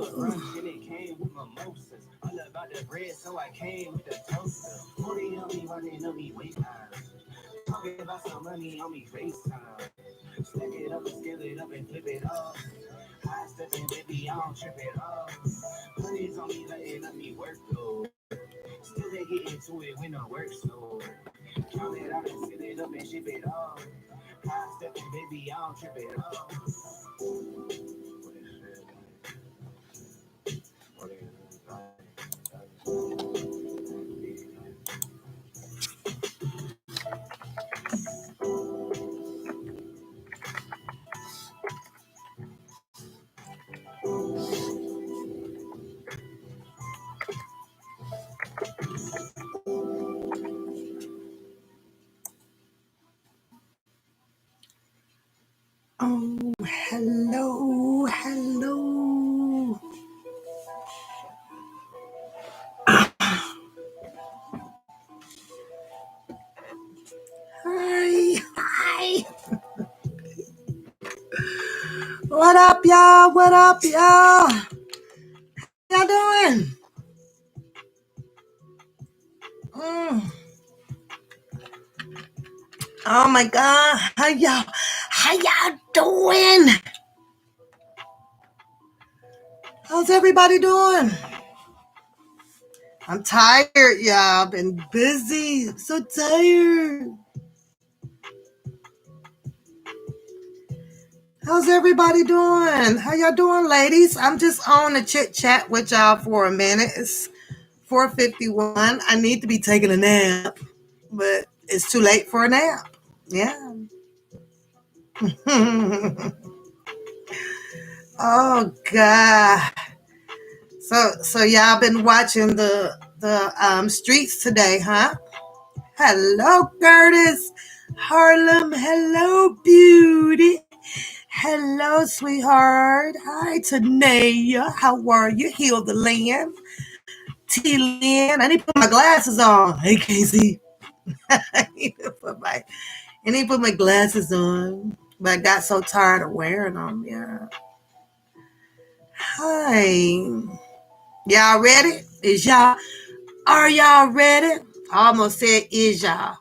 brunch and it came with mimosas. All about the bread, so I came with the toaster. 40 on me, running on me, wait time. Talking about some money on me, FaceTime. Stack it up and scale it up and flip it up. High stepping, baby, I don't trip it up. Honey's on me, letting me work though. Still they get into it when I work slow. Count it out and seal it up and ship it up. High stepping, baby, I don't trip it up. Oh, hello, hello. Hi, hi. What up, y'all? What up, y'all? How y'all doing? Oh my God, how y'all doing? How's everybody doing? I'm tired, y'all. Been busy. I'm so tired. How's everybody doing? How y'all doing, ladies? I'm just on a chit chat with y'all for a minute. It's 4:51. I need to be taking a nap, but it's too late for a nap. Yeah. Oh God. So y'all been watching the streets today, huh? Hello, Curtis. Harlem. Hello, beauty. Hello, sweetheart. Hi, Tanea. How are you? Heal the land. T. Lynn. I need to put my glasses on. Hey, Casey. I need to put my glasses on. But I got so tired of wearing them. Yeah. Hi. Y'all ready? Are y'all ready? I almost said is y'all.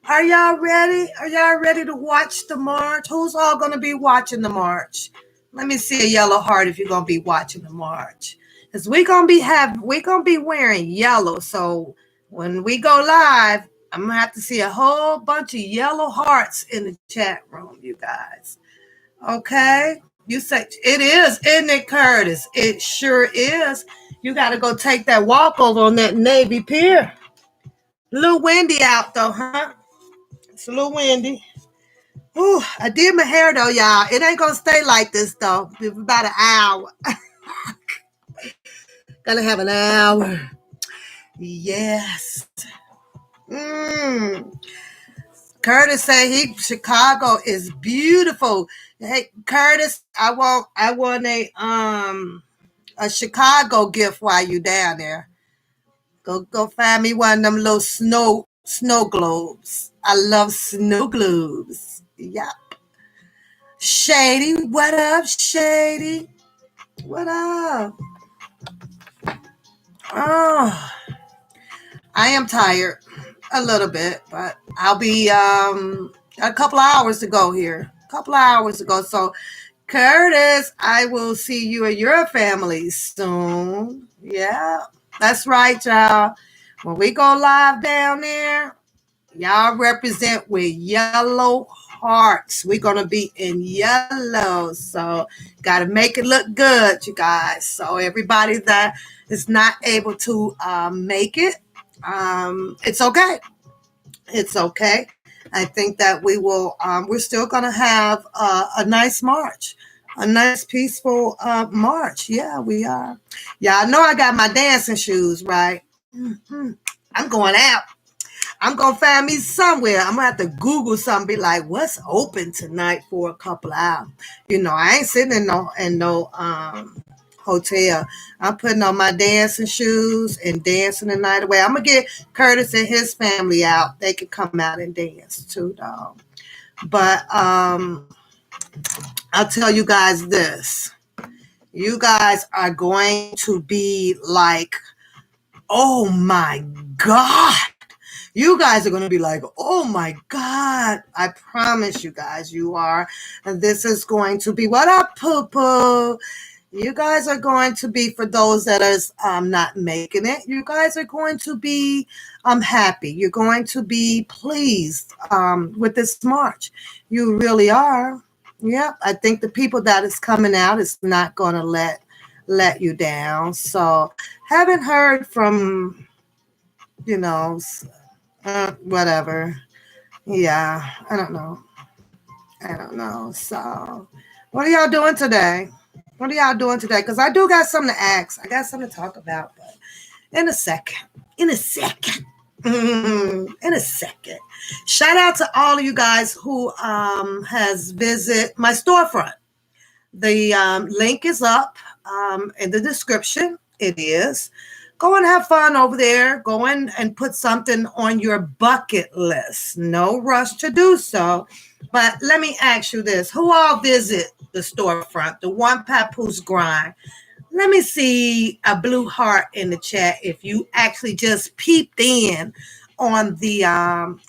Are y'all ready? Are y'all ready to watch the march? Who's all going to be watching the march? Let me see a yellow heart if you're going to be watching the march. Because we're going to be wearing yellow. So when we go live, I'm going to have to see a whole bunch of yellow hearts in the chat room, you guys. Okay? You say, it is, isn't it, Curtis? It sure is. You got to go take that walk over on that Navy Pier. A little windy out, though, huh? It's a little windy. Ooh, I did my hair, though, y'all. It ain't going to stay like this, though. It's about an hour. Gonna have an hour. Yes. Curtis said Chicago is beautiful. Hey, Curtis, I want a Chicago gift while you down there. Go find me one of them little snow globes. I love snow globes. Yep. Shady, what up, Shady? What up? Oh, I am tired a little bit, but I'll be a couple of hours to go here. A couple of hours to go. So, Curtis, I will see you and your family soon. Yeah, that's right, y'all. When we go live down there, y'all represent with yellow hearts. We're going to be in yellow. So, got to make it look good, you guys. So, everybody that is not able to make it, it's okay. It's okay. I think that we will, we're still going to have a nice march. A nice, peaceful march. Yeah, we are. Yeah, I know I got my dancing shoes, right? I'm going out. I'm going to find me somewhere. I'm going to have to Google something, be like, what's open tonight for a couple of hours? You know, I ain't sitting in no hotel. I'm putting on my dancing shoes and dancing the night away. I'm going to get Curtis and his family out. They can come out and dance too, dog. But I'll tell you guys this. You guys are going to be like, oh my God. You guys are going to be like, oh my God. I promise you guys, you are. And this is going to be, what up, poo poo? You guys are going to be, for those that is not making it, you guys are going to be happy. You're going to be pleased with this March. You really are. Yeah, I think the people that is coming out is not going to let you down. So haven't heard from, you know, whatever. Yeah, I don't know. I don't know. So what are y'all doing today? What are y'all doing today? Because I do got something to ask. I got something to talk about, but in a second. In a second. In a second. Shout out to all of you guys who has visited my storefront. The link is up in the description. It is. Go and have fun over there. Go in and put something on your bucket list. No rush to do so. But let me ask you this. Who all visit the storefront? The One Papoose Grind. Let me see a blue heart in the chat if you actually just peeped in on the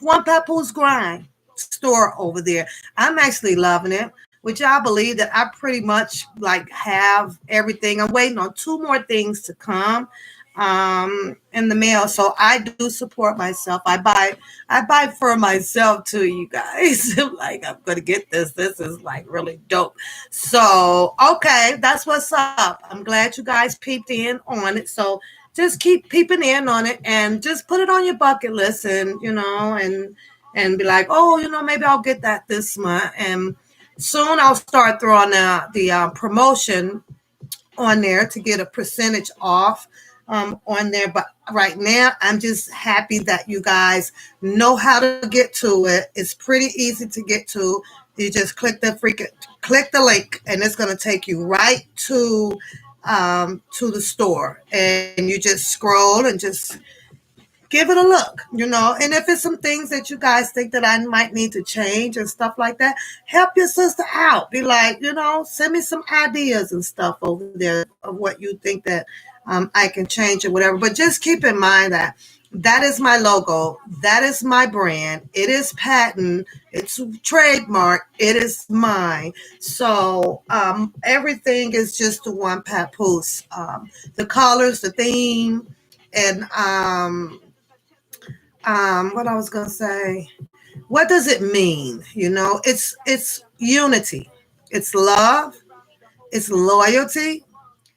One Papoose Grind store over there. I'm actually loving it. Which I believe that I pretty much like have everything. I'm waiting on 2 more things to come in the mail. So I do support myself. I buy for myself too, you guys. Like, I'm gonna get this. This is like really dope. So okay, that's what's up. I'm glad you guys peeped in on it. So just keep peeping in on it and just put it on your bucket list, and and be like, oh, maybe I'll get that this month. And soon I'll start throwing the promotion on there to get a percentage off on there. But right now, I'm just happy that you guys know how to get to it. It's pretty easy to get to. You just click the link, and it's going to take you right to the store, and you just scroll and just give it a look. And if it's some things that you guys think that I might need to change and stuff like that, help your sister out. Be like, send me some ideas and stuff over there of what you think that I can change or whatever. But just keep in mind that that is my logo. That is my brand. It is patent. It's trademark. It is mine. So everything is just the One Papoose. The colors, the theme, and what I was gonna say. What does it mean? It's unity, it's love, it's loyalty,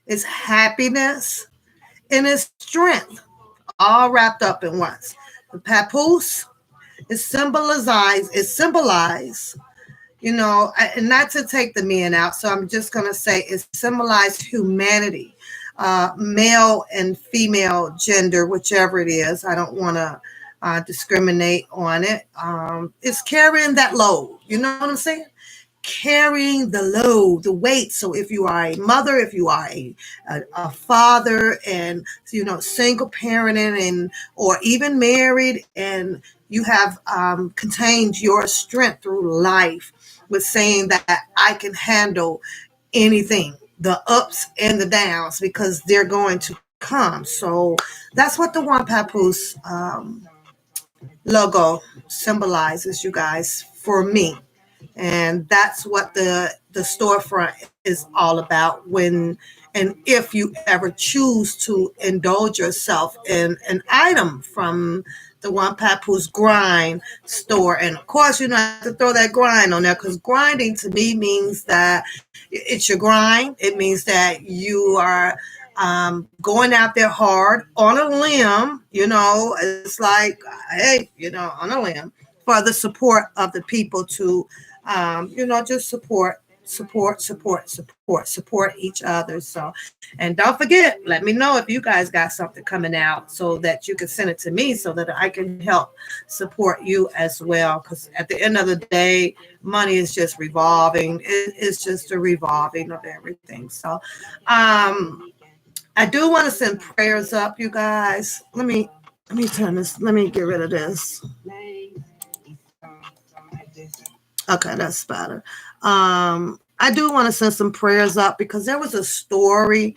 it's happiness, and it's strength, all wrapped up in once. The papoose it symbolize, and not to take the men out. So I'm just gonna say it symbolized humanity, male and female gender, whichever it is. I don't want to discriminate on it. It's carrying that load. You know what I'm saying? Carrying the load, the weight. So if you are a mother, if you are a father, and single parenting, and or even married, and you have contained your strength through life with saying that I can handle anything, the ups and the downs, because they're going to come. So that's what the One Papoose logo symbolizes, you guys, for me. And that's what the storefront is all about. When and if you ever choose to indulge yourself in an item from the One Papoose Grind store. And of course, you have to throw that grind on there, because grinding to me means that it's your grind. It means that you are going out there hard on a limb. It's like, hey, on a limb, for the support of the people to, just support each other. So, and don't forget, let me know if you guys got something coming out, so that you can send it to me, so that I can help support you as well. Because at the end of the day, money is just revolving. It's just a revolving of everything. So, I do want to send prayers up, you guys. Let me turn this. Let me get rid of this. Okay, that's better. I do want to send some prayers up because there was a story.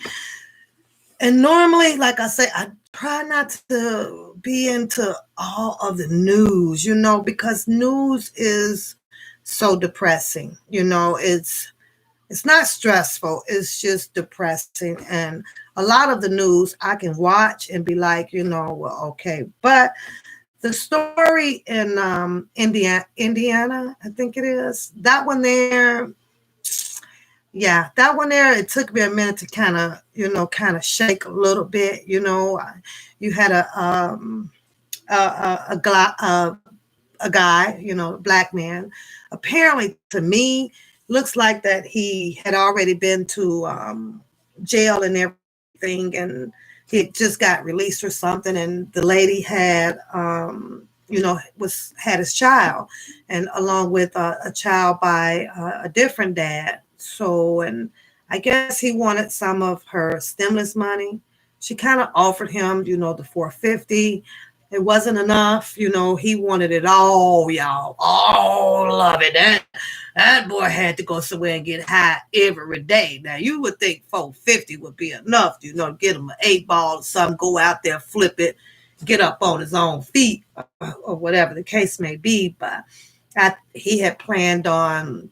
And normally, like I say, I try not to be into all of the news, because news is so depressing. It's not stressful. It's just depressing. And a lot of the news I can watch and be like, well, okay. But the story in Indiana, I think it is, that one there, yeah, that one there, it took me a minute to kind of shake a little bit. You had a guy, a black man. Apparently, to me, looks like that he had already been to jail and everything, and he just got released or something. And the lady had, had his child, and along with a child by a different dad. So, and I guess he wanted some of her stimulus money. She kind of offered him, the 450. It wasn't enough. He wanted it all, y'all. All of it. That boy had to go somewhere and get high every day. Now you would think 450 would be enough, get him an 8 ball or something, go out there, flip it, get up on his own feet, or whatever the case may be. But he had planned on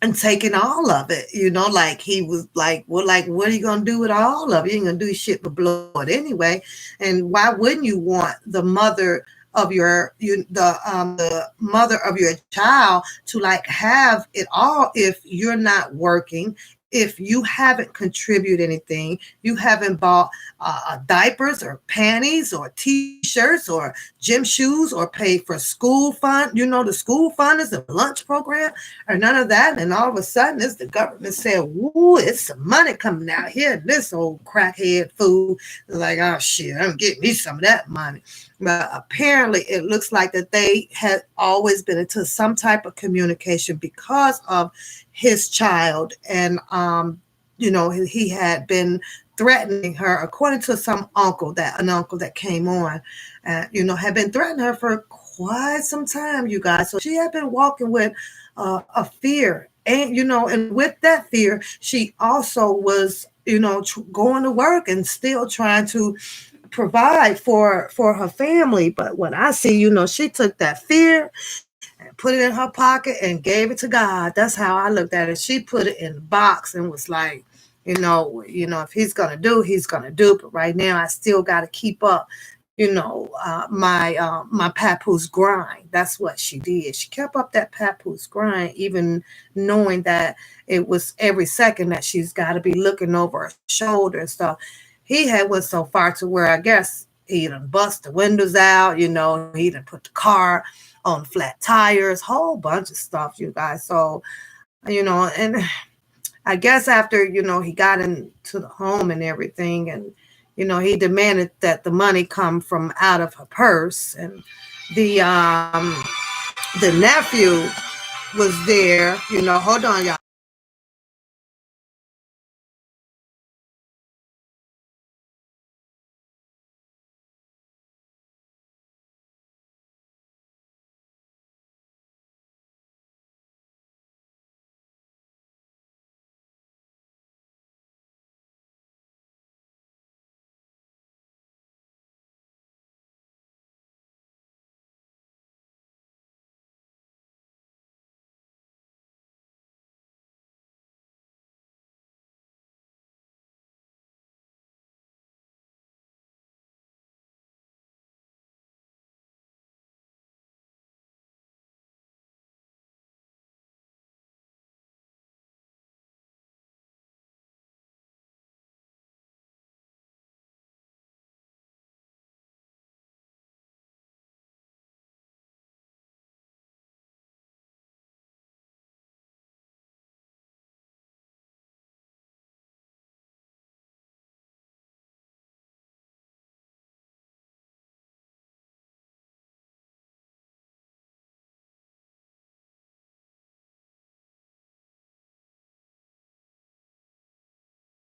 and taking all of it, like he was like, well, like, what are you gonna do with all of it? You ain't gonna do shit but blow it anyway. And why wouldn't you want the mother of the mother of your child to like have it all if you're not working, if you haven't contributed anything, you haven't bought diapers or panties or t-shirts or gym shoes or paid for school fund, the school fund is a lunch program or none of that. And all of a sudden, it's the government saying, "Woo, it's some money coming out here." This old crackhead fool is like, "Oh shit, I'm getting me some of that money." But apparently, it looks like that they had always been into some type of communication because of his child, and he had been threatening her, according to an uncle that came on, had been threatening her for quite some time, you guys. So she had been walking with a fear, and with that fear, she also was, going to work and still trying to provide for her family. But when I see, she took that fear and put it in her pocket and gave it to God. That's how I looked at it. She put it in the box and was like, if he's gonna do, he's gonna do. But right now, I still got to keep up, my papoose grind. That's what she did. She kept up that papoose grind, even knowing that it was every second that she's got to be looking over her shoulder and stuff. He had went so far to where I guess he done bust the windows out. He done put the car on flat tires, whole bunch of stuff, you guys. So, and I guess after, he got into the home and everything, and, he demanded that the money come from out of her purse. And the the nephew was there, hold on, y'all.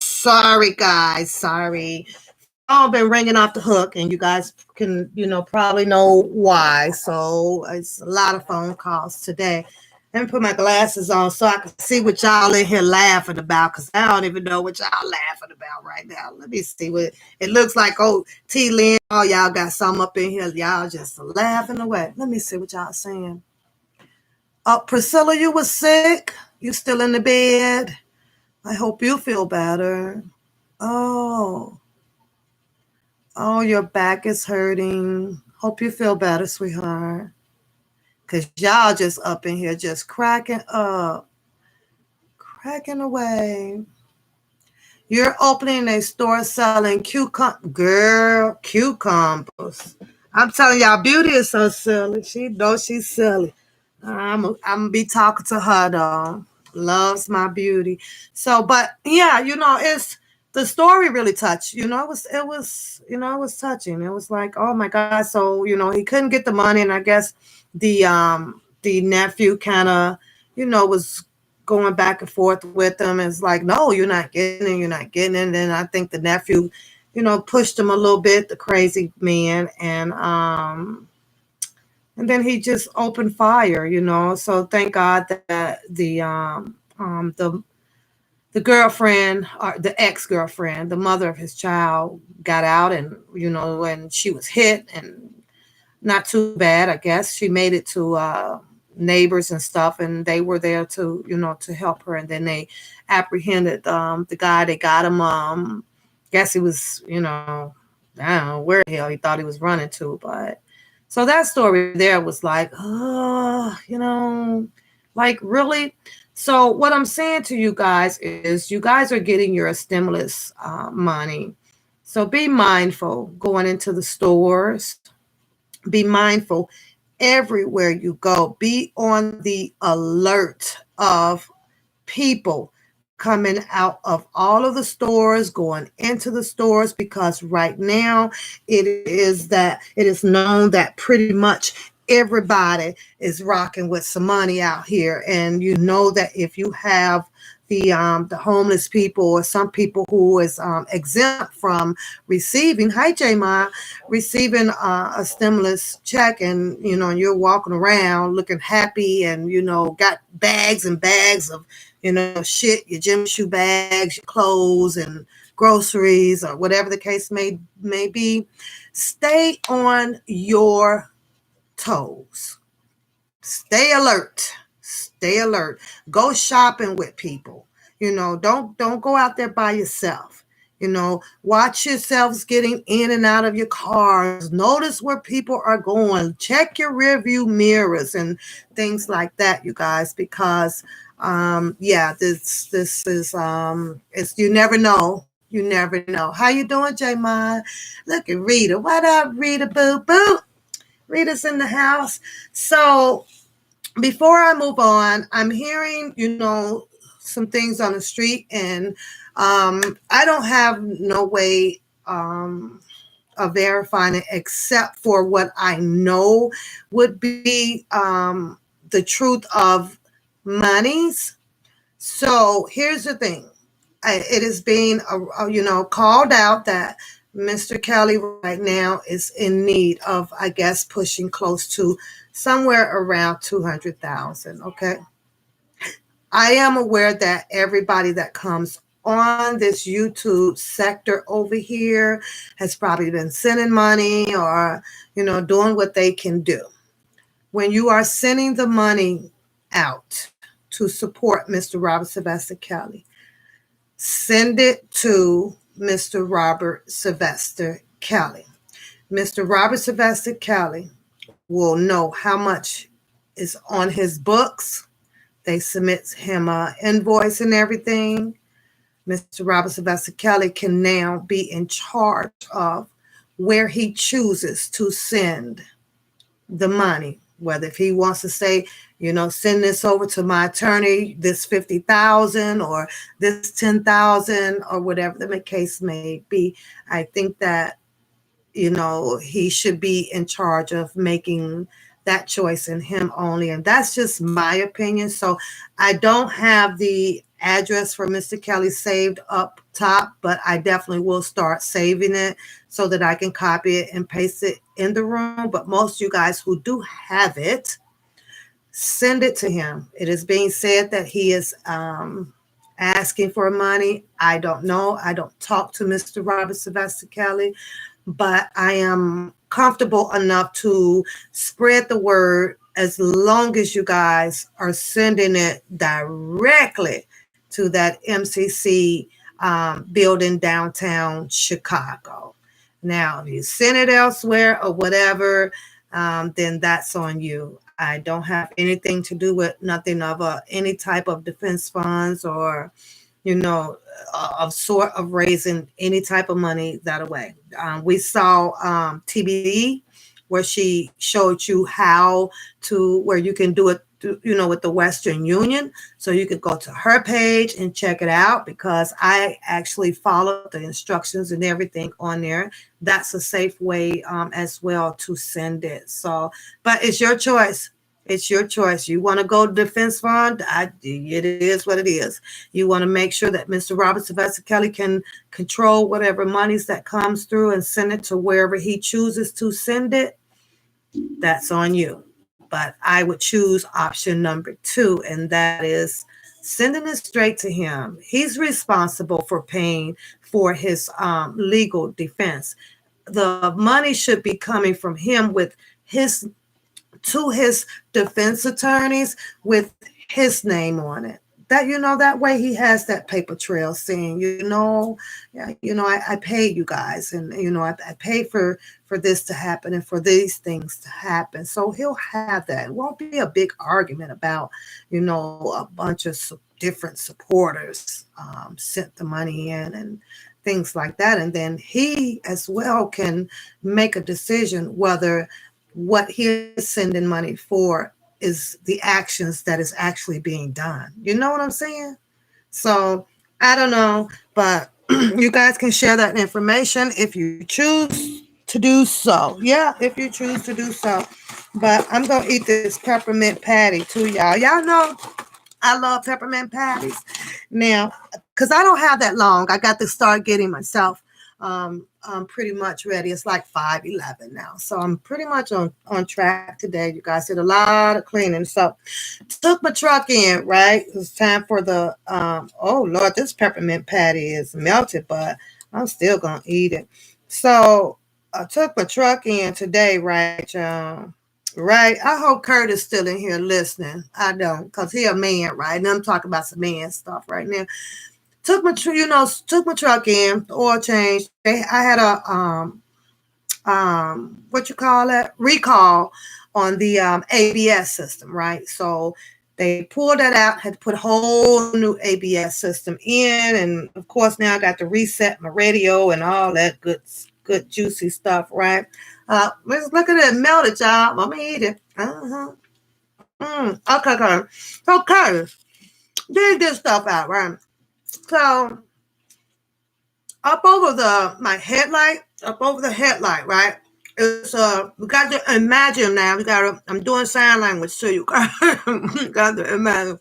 Sorry, guys. Sorry. All been ringing off the hook, and you guys can, probably know why. So it's a lot of phone calls today. Let me put my glasses on so I can see what y'all in here laughing about, because I don't even know what y'all laughing about right now. Let me see what it looks like. Oh, T Lynn, oh, y'all got some up in here. Y'all just laughing away. Let me see what y'all saying. Oh, Priscilla, you was sick? You still in the bed? I hope you feel better. Oh, oh, your back is hurting. Hope you feel better, sweetheart. Because y'all just up in here just cracking up, cracking away. You're opening a store selling cucumbers. I'm telling y'all, Beauty is so silly. She knows she's silly. I'm gonna be talking to her though. Loves my beauty. So, but yeah, it's the story really touched. It was touching. It was like, oh my God. So, he couldn't get the money, and I guess the nephew kind of, was going back and forth with him. It's like, no, you're not getting it, you're not getting it. And then I think the nephew, pushed him a little bit, the crazy man, and then he just opened fire, So thank God that the girlfriend, or the ex-girlfriend, the mother of his child, got out, and when she was hit, and not too bad, I guess. She made it to neighbors and stuff, and they were there to to help her, and then they apprehended the guy. They got him. Guess he was I don't know where the hell he thought he was running to, but so that story there was like, oh, like really. So what I'm saying to you guys is, you guys are getting your stimulus money. So be mindful going into the stores. Be mindful everywhere you go. Be on the alert of people coming out of all of the stores, going into the stores, because right now it is known that pretty much everybody is rocking with some money out here. And you know that if you have the homeless people, or some people who is exempt from receiving, hi J Ma, receiving a stimulus check, and you're walking around looking happy, and got bags and bags of shit, your gym shoe bags, your clothes, and groceries, or whatever the case may be. Stay on your toes. Stay alert. Stay alert. Go shopping with people. Don't go out there by yourself. Watch yourselves getting in and out of your cars. Notice where people are going. Check your rear view mirrors and things like that, you guys, because yeah, this is it's, you never know. You never know. How you doing, J Ma? Look at Rita. What up, Rita? Boo boo. Rita's in the house. So before I move on, I'm hearing, some things on the street, and I don't have no way of verifying it, except for what I know would be the truth of monies. So here's the thing. It is being, called out that Mr. Kelly right now is in need of, I guess, pushing close to somewhere around 200,000. Okay. I am aware that everybody that comes on this YouTube sector over here has probably been sending money, or, doing what they can do. When you are sending the money out to support Mr. Robert Sylvester Kelly, send it to Mr. Robert Sylvester Kelly. Mr. Robert Sylvester Kelly will know how much is on his books. They submit him an invoice and everything. Mr. Robert Sylvester Kelly can now be in charge of where he chooses to send the money. Whether if he wants to say, send this over to my attorney, this 50,000 or this 10,000 or whatever the case may be. I think that, he should be in charge of making that choice, and him only. And that's just my opinion. So I don't have the address for Mr. Kelly saved up top, but I definitely will start saving it so that I can copy it and paste it in the room. But most of you guys who do have it, send it to him. It is being said that he is asking for money. I don't know. I don't talk to Mr. Robert Sylvester Kelly, but I am comfortable enough to spread the word as long as you guys are sending it directly to that MCC building downtown Chicago. Now, if you send it elsewhere or whatever, then that's on you. I don't have anything to do with nothing of any type of defense funds or of sort of raising any type of money that way. We saw TBD where she showed you how to where you can do it with the Western Union. So you could go to her page and check it out because I actually followed the instructions and everything on there. That's a safe way as well to send it. So, but it's your choice. It's your choice. You want to go to defense fund? It is what it is. You want to make sure that Mr. Robert Sylvester Kelly can control whatever monies that comes through and send it to wherever he chooses to send it. That's on you. But I would choose option number 2, and that is sending it straight to him. He's responsible for paying for his legal defense. The money should be coming from him with his to his defense attorneys with his name on it. That that way he has that paper trail saying, yeah, I paid you guys, and I paid for this to happen and for these things to happen. So he'll have that. It won't be a big argument about a bunch of different supporters sent the money in and things like that, and then he as well can make a decision whether what he is sending money for is the actions that is actually being done. You know what I'm saying? So I don't know, but you guys can share that information if you choose to do so. Yeah, if you choose to do so. But I'm gonna eat this peppermint patty too, y'all. Y'all know I love peppermint patties. Now, because I don't have that long, I got to start getting myself I'm pretty much ready. It's like 5:11 now. So I'm pretty much on track today. You guys did a lot of cleaning. So took my truck in, right? It's time for the oh Lord, this peppermint patty is melted, but I'm still gonna eat it. So I took my truck in today, right, y'all? Right. I hope Kurt is still in here listening. I don't, because he a man, right? And I'm talking about some man stuff right now. Took my truck in, oil change. I had a what you call it, recall on the ABS system, right? So they pulled that out, had to put a whole new ABS system in, and of course now I got to reset my radio and all that good juicy stuff, right? Let's look at it melted, y'all. I'm gonna eat it. Okay. Okay. Dig this stuff out, right? So up over the headlight, right? It's we got to imagine now. I'm doing sign language, so you got to imagine.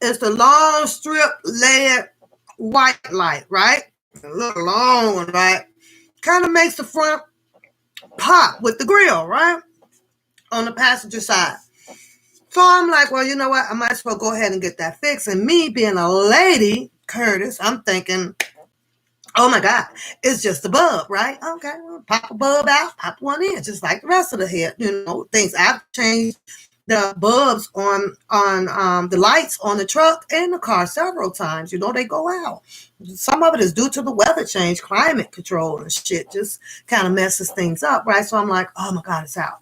It's the long strip LED white light, right? A little long one, right? Kind of makes the front pop with the grill, right? On the passenger side. So I'm like, well, you know what? I might as well go ahead and get that fixed. And me being a lady, Curtis, I'm thinking, oh my God, it's just a bulb, right? Okay, well, pop a bulb out, pop one in, just like the rest of the head. Things. I've changed the bulbs on the lights on the truck and the car several times. They go out. Some of it is due to the weather change, climate control and shit. Just kind of messes things up, right? So I'm like, oh my God, it's out.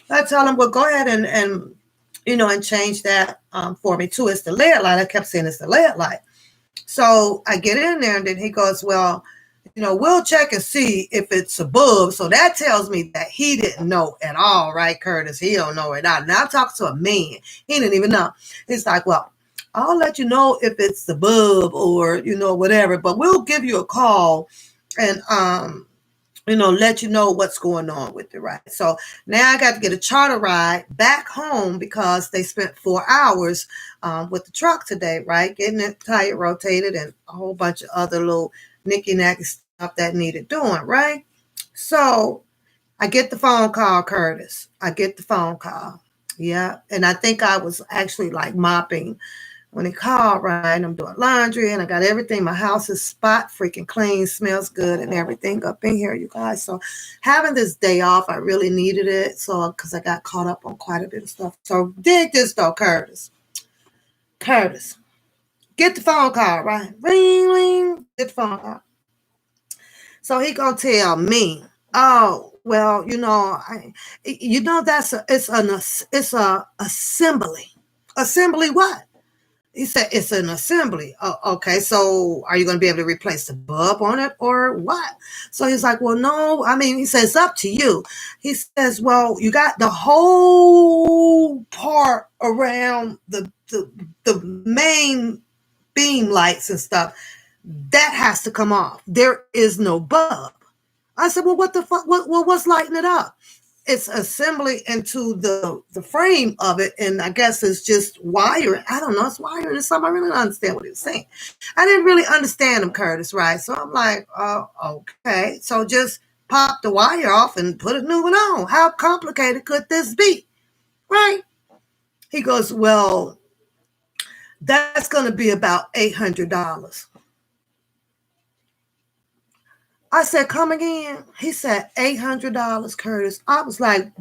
I tell him, well, go ahead and change that for me too. It's the LED light. I kept saying it's the LED light. So I get in there and then he goes, well, we'll check and see if it's a bulb. So that tells me that he didn't know at all, right, Curtis? He don't know it out. Now I'm talking to a man. He didn't even know. He's like, well, I'll let you know if it's the bulb or, whatever, but we'll give you a call and, let you know what's going on with it, right? So now I got to get a charter ride back home because they spent 4 hours with the truck today, right? Getting it tire rotated and a whole bunch of other little nicky-nacky stuff that needed doing, right? So I get the phone call, Curtis. I get the phone call. Yeah. And I think I was actually like mopping when he called, right? And I'm doing laundry and I got everything. My house is spot freaking clean, smells good and everything up in here, you guys. So having this day off, I really needed it. So, because I got caught up on quite a bit of stuff. So dig this though, Curtis. Curtis, get the phone call, right? Ring, ring, get the phone call. So he gonna tell me, oh, well, it's a assembly. Assembly what? He said it's an assembly. Oh, okay. So are you going to be able to replace the bulb on it or what? So he's like, well, no. I mean, he says it's up to you. He says, well, you got the whole part around the main beam lights and stuff. That has to come off. There is no bulb. I said, well, what the fuck? What's lighting it up? It's assembly into the frame of it, and I guess it's just wiring. I don't know, it's wiring or something. I really don't understand what he was saying. I didn't really understand him, Curtis, right? So I'm like, oh, okay. So just pop the wire off and put a new one on. How complicated could this be? Right? He goes, well, that's going to be about $800. I said, come again? He said, $800, Curtis. I was like,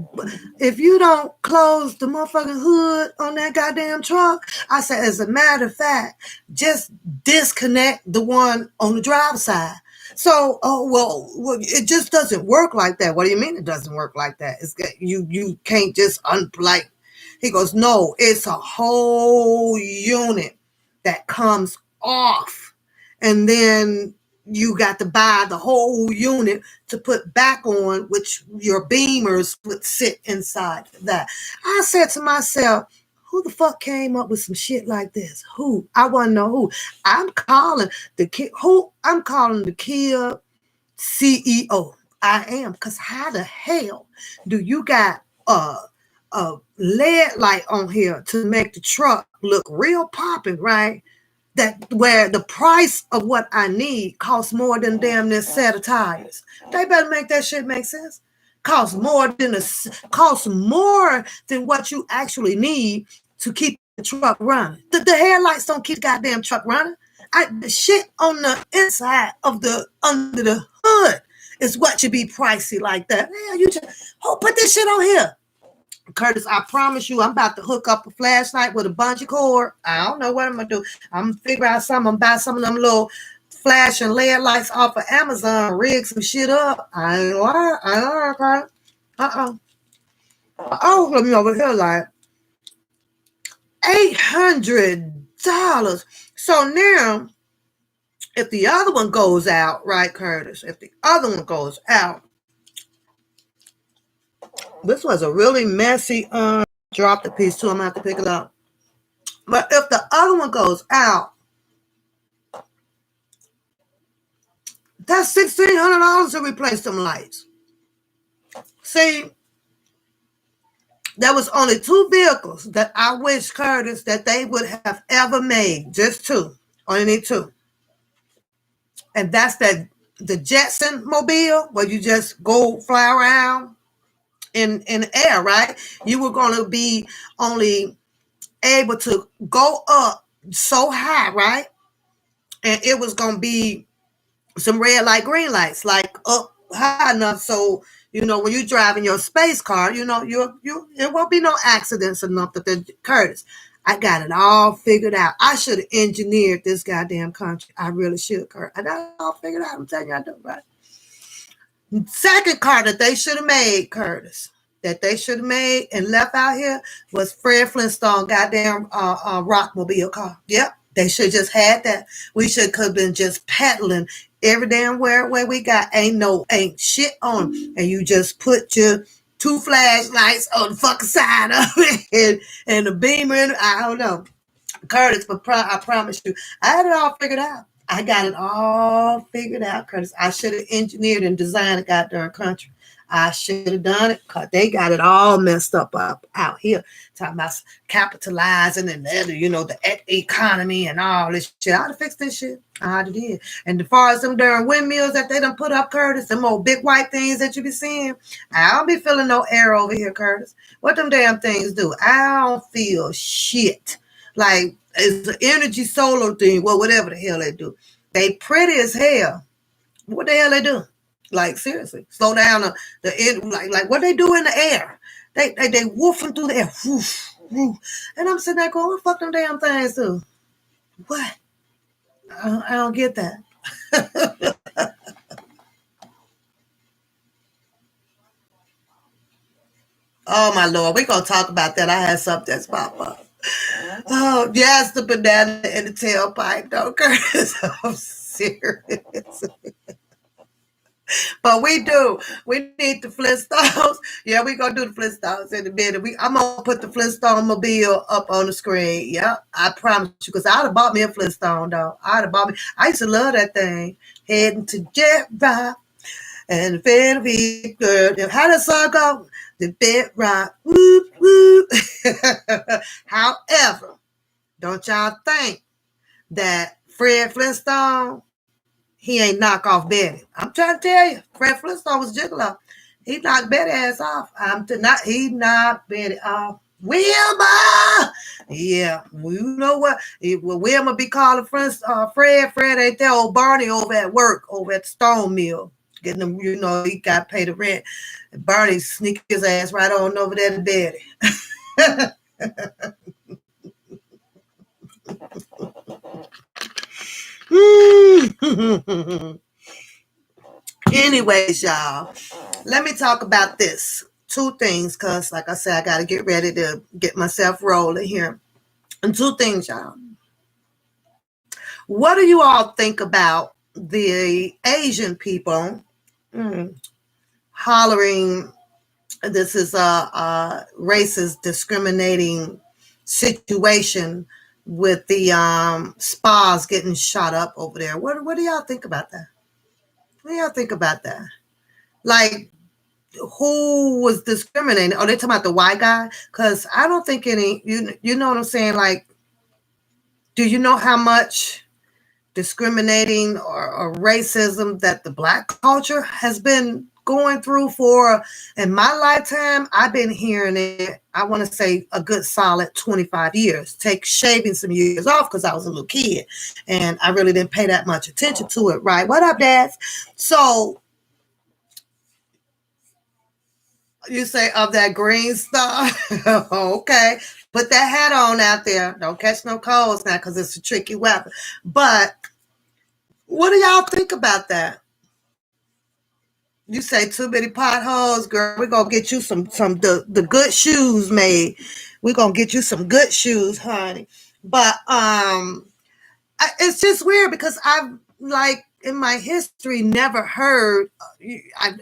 if you don't close the motherfucking hood on that goddamn truck, I said, as a matter of fact, just disconnect the one on the driver's side. So, well, it just doesn't work like that. What do you mean it doesn't work like that? It's you can't just unplug. He goes, no, it's a whole unit that comes off. And then you got to buy the whole unit to put back on, which your beamers would sit inside that. I said to myself, who the fuck came up with some shit like this? Who? I want to know who. I'm calling the Kia CEO. I am, because how the hell do you got a LED light on here to make the truck look real popping, right? That where the price of what I need costs more than damn near set of tires. They better make that shit make sense. Costs more than what you actually need to keep the truck running. The headlights don't keep the goddamn truck running. The shit on the inside of the under the hood is what should be pricey like that. Man, you just put this shit on here. Curtis, I promise you, I'm about to hook up a flashlight with a bungee cord. I don't know what I'm gonna do. I'm gonna figure out something. I'm gonna buy some of them little flash and LED lights off of Amazon, rig some shit up. I ain't lying. I ain't lying, Curtis. Oh, let me over here like $800. So now, if the other one goes out, right, Curtis? If the other one goes out, this was a really messy. Drop the piece too. I'm gonna have to pick it up. But if the other one goes out, that's $1,600 to replace them lights. See, there was only 2 vehicles that I wish, Curtis, that they would have ever made. Just 2. Only need 2. And that's the Jetson mobile, where you just go fly around in the air, right? You were going to be only able to go up so high, right? And it was going to be some red light, green lights, like up high enough so when you're driving your space car, you there won't be no accidents or nothing. Curtis, I got it all figured out. I should have engineered this goddamn country. I really should, Curtis. I got it all figured out. I'm telling you, I do, right? Second car that they should have made, Curtis, that they should have made and left out here was Fred Flintstone goddamn Rockmobile car. Yep. They should just had that. We should have been just peddling every damn where we got ain't shit on. And you just put your 2 flashlights on the fucking side of it and the beamer in it. I don't know. Curtis, but I promise you, I had it all figured out. I got it all figured out, Curtis. I should have engineered and designed a goddamn country. I should have done it because they got it all messed up out here. Talking about capitalizing and the economy and all this shit. I'd have fixed this shit. I'd have did. And as far as them darn windmills that they done put up, Curtis, them old big white things that you be seeing, I don't be feeling no air over here, Curtis. What them damn things do? I don't feel shit. Like it's an energy solar thing, well, whatever the hell they do. They pretty as hell. What the hell they do? Like seriously, slow down like what they do in the air. They woofing through the air, woof, woof. And I'm sitting there going, what the fuck them damn things do? What? I don't get that. Oh my Lord, we gonna talk about that. I had something that's pop up. Oh yes, the banana in the tailpipe, though, Curtis. I'm serious. But we do. We need the Flintstones. Yeah, we gonna do the Flintstones in a minute. I'm gonna put the Flintstone mobile up on the screen. Yeah, I promise you. Because I'd have bought me a Flintstone, though. I used to love that thing. Heading to Jet Rock and the girl. How does song go? The bed rock. Whoop, whoop. However, don't y'all think that Fred Flintstone, he ain't knock off Betty. I'm trying to tell you, Fred Flintstone was gigolo. He knocked Betty ass off. He knocked Betty off. Wilma! Yeah, well, you know what? Wilma be calling Fred. Fred ain't there. Old Barney over at work, over at the stone mill. Getting them, he got to pay the rent. And Barney sneak his ass right on over there to Betty. Anyways, y'all, let me talk about this. Two things, because like I said, I got to get ready to get myself rolling here. And two things, y'all. What do you all think about the Asian people hollering, this is a racist discriminating situation with the spas getting shot up over there? What do y'all think about that? What do y'all think about that? Like, who was discriminating? Are they talking about the white guy? Because I don't think any, you know what I'm saying? Like, do you know how much discriminating or racism that the black culture has been going through for, in my lifetime? I've been hearing it, I want to say a good solid 25 years. Take shaving some years off because I was a little kid and I really didn't pay that much attention to it, right? What up, dads? So you say of that green stuff. Okay. Put that hat on out there. Don't catch no colds now because it's a tricky weather. But what do y'all think about that? You say too many potholes, girl. We're gonna get you some the good shoes made. We're gonna get you some good shoes, honey. But it's just weird because I've, like, in my history never heard,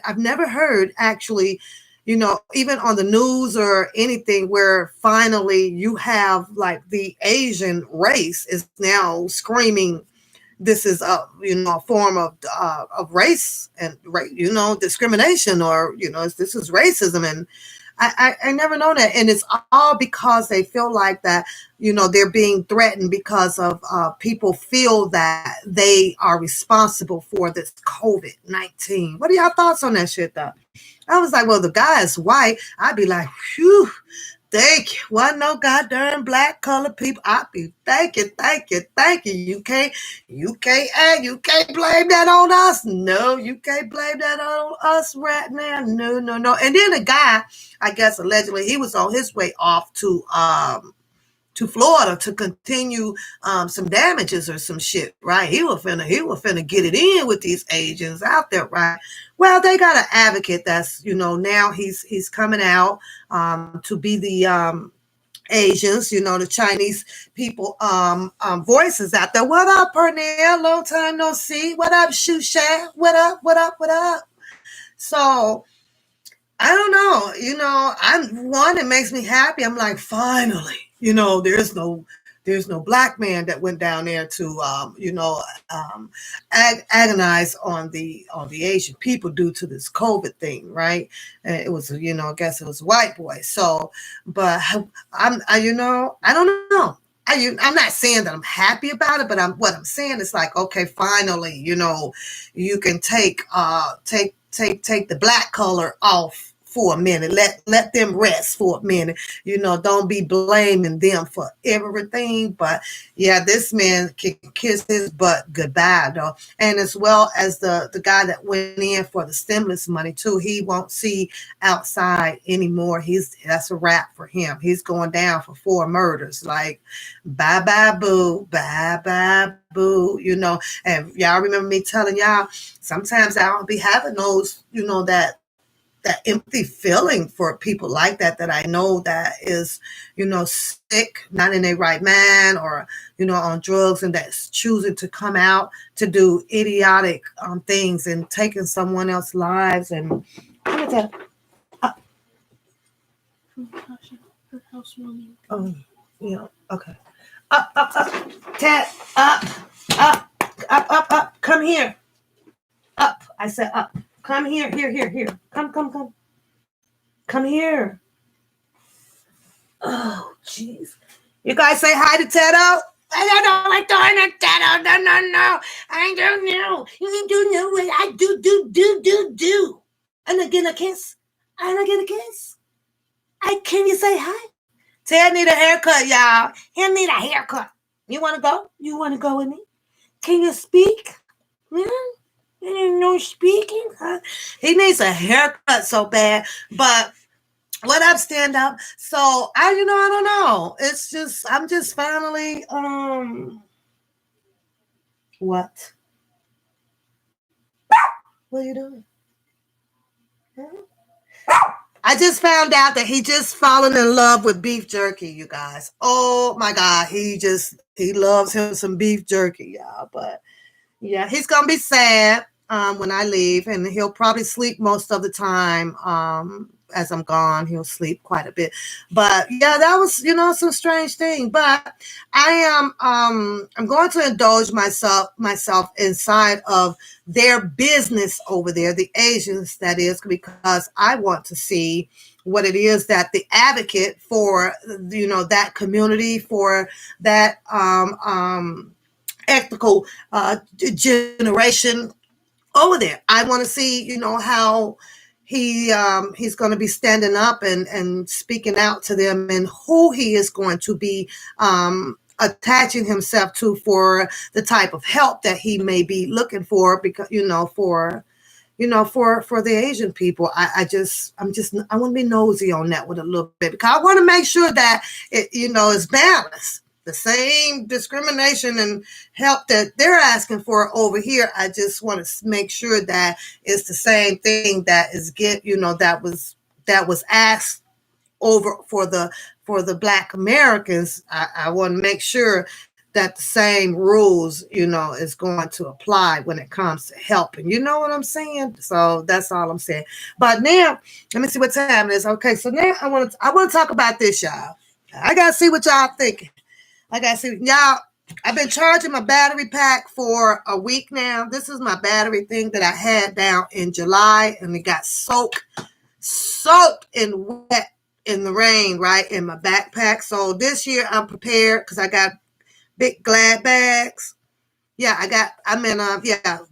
I've never heard actually, even on the news or anything, where finally you have like the Asian race is now screaming this is a form of race and discrimination, or this is racism. And I never know that. And it's all because they feel like that, they're being threatened because of people feel that they are responsible for this COVID-19. What are y'all thoughts on that shit, though? I was like, well, the guy is white. I'd be like, phew, thank you. Wasn't no goddamn black colored people. I'd be thank you. You can't blame that on us. No, you can't blame that on us right now. No. And then the guy, I guess allegedly, he was on his way off to Florida to continue some damages or some shit, right? He was finna get it in with these agents out there, right? Well, they got an advocate that's, now he's coming out to be the Asians, the Chinese people voices out there. What up, Pernell? Long time no see. What up, Shusha? What up? So I don't know. I'm one, it makes me happy. I'm like, finally, there's no There's no black man that went down there to, agonize on the Asian people due to this COVID thing, right? And it was, I guess it was a white boy. So, but I don't know. I'm not saying that I'm happy about it, but what I'm saying is like, okay, finally, you can take the black color off for a minute. Let them rest for a minute. Don't be blaming them for everything. But yeah, this man can kiss his butt goodbye though. And as well as the guy that went in for the stimulus money too, he won't see outside anymore. That's a wrap for him. He's going down for 4 murders. Like, bye bye boo, bye bye boo. And y'all remember me telling y'all, sometimes I don't be having those, that empathy feeling for people like that I know that is, sick, not in their right mind, or, on drugs, and that's choosing to come out to do idiotic things and taking someone else's lives. And oh, okay. Up, Ted, up, come here. Up, I said up. Come here. Come. Come here. Oh, jeez. You guys say hi to Tedo? I don't know what I'm doing to Tedo. No. I don't know. You don't know what I do. And again a kiss. Can you say hi? Ted need a haircut, y'all. He need a haircut. You want to go? You want to go with me? Can you speak? Yeah. No speaking. He needs a haircut so bad. But what up, stand up? So I don't know. It's just I'm just finally what? What are you doing? I just found out that he just fallen in love with beef jerky, you guys. Oh my God, he loves him some beef jerky, y'all. But yeah, he's gonna be sad when I leave, and he'll probably sleep most of the time. As I'm gone, he'll sleep quite a bit. But yeah, that was some strange thing. But I'm going to indulge myself inside of their business over there, the Asians, that is, because I want to see what it is that the advocate for that community, for that ethical generation over there. I want to see, how he's going to be standing up and speaking out to them, and who he is going to be attaching himself to for the type of help that he may be looking for, because for the Asian people. I want to be nosy on that with a little bit, because I want to make sure that it is balanced. The same discrimination and help that they're asking for over here, I just want to make sure that it's the same thing that is that was asked over for the Black Americans. I want to make sure that the same rules, is going to apply when it comes to helping. You know what I'm saying? So that's all I'm saying. But now, let me see what time it is. Okay, so now I want to talk about this, y'all. I gotta see what y'all thinking. I gotta see y'all. I've been charging my battery pack for a week now. This is my battery thing that I had down in July, and it got soaked and wet in the rain, right, in my backpack. So this year I'm prepared because I got big glad bags. Yeah, I'm in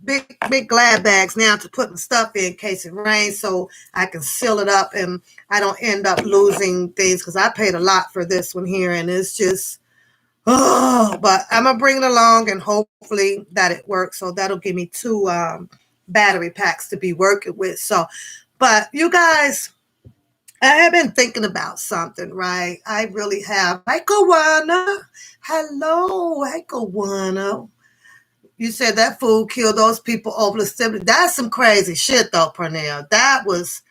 big glad bags now to put my stuff in case it rains, so I can seal it up and I don't end up losing things, because I paid a lot for this one here, and it's just but I'm gonna bring it along and hopefully that it works. So that'll give me 2 battery packs to be working with. So, but you guys, I have been thinking about something, right? I really have. Hi, Kawana. Hello. Hi, Kawana. You said that fool killed those people over the sibling. That's some crazy shit, though, Pernell. That was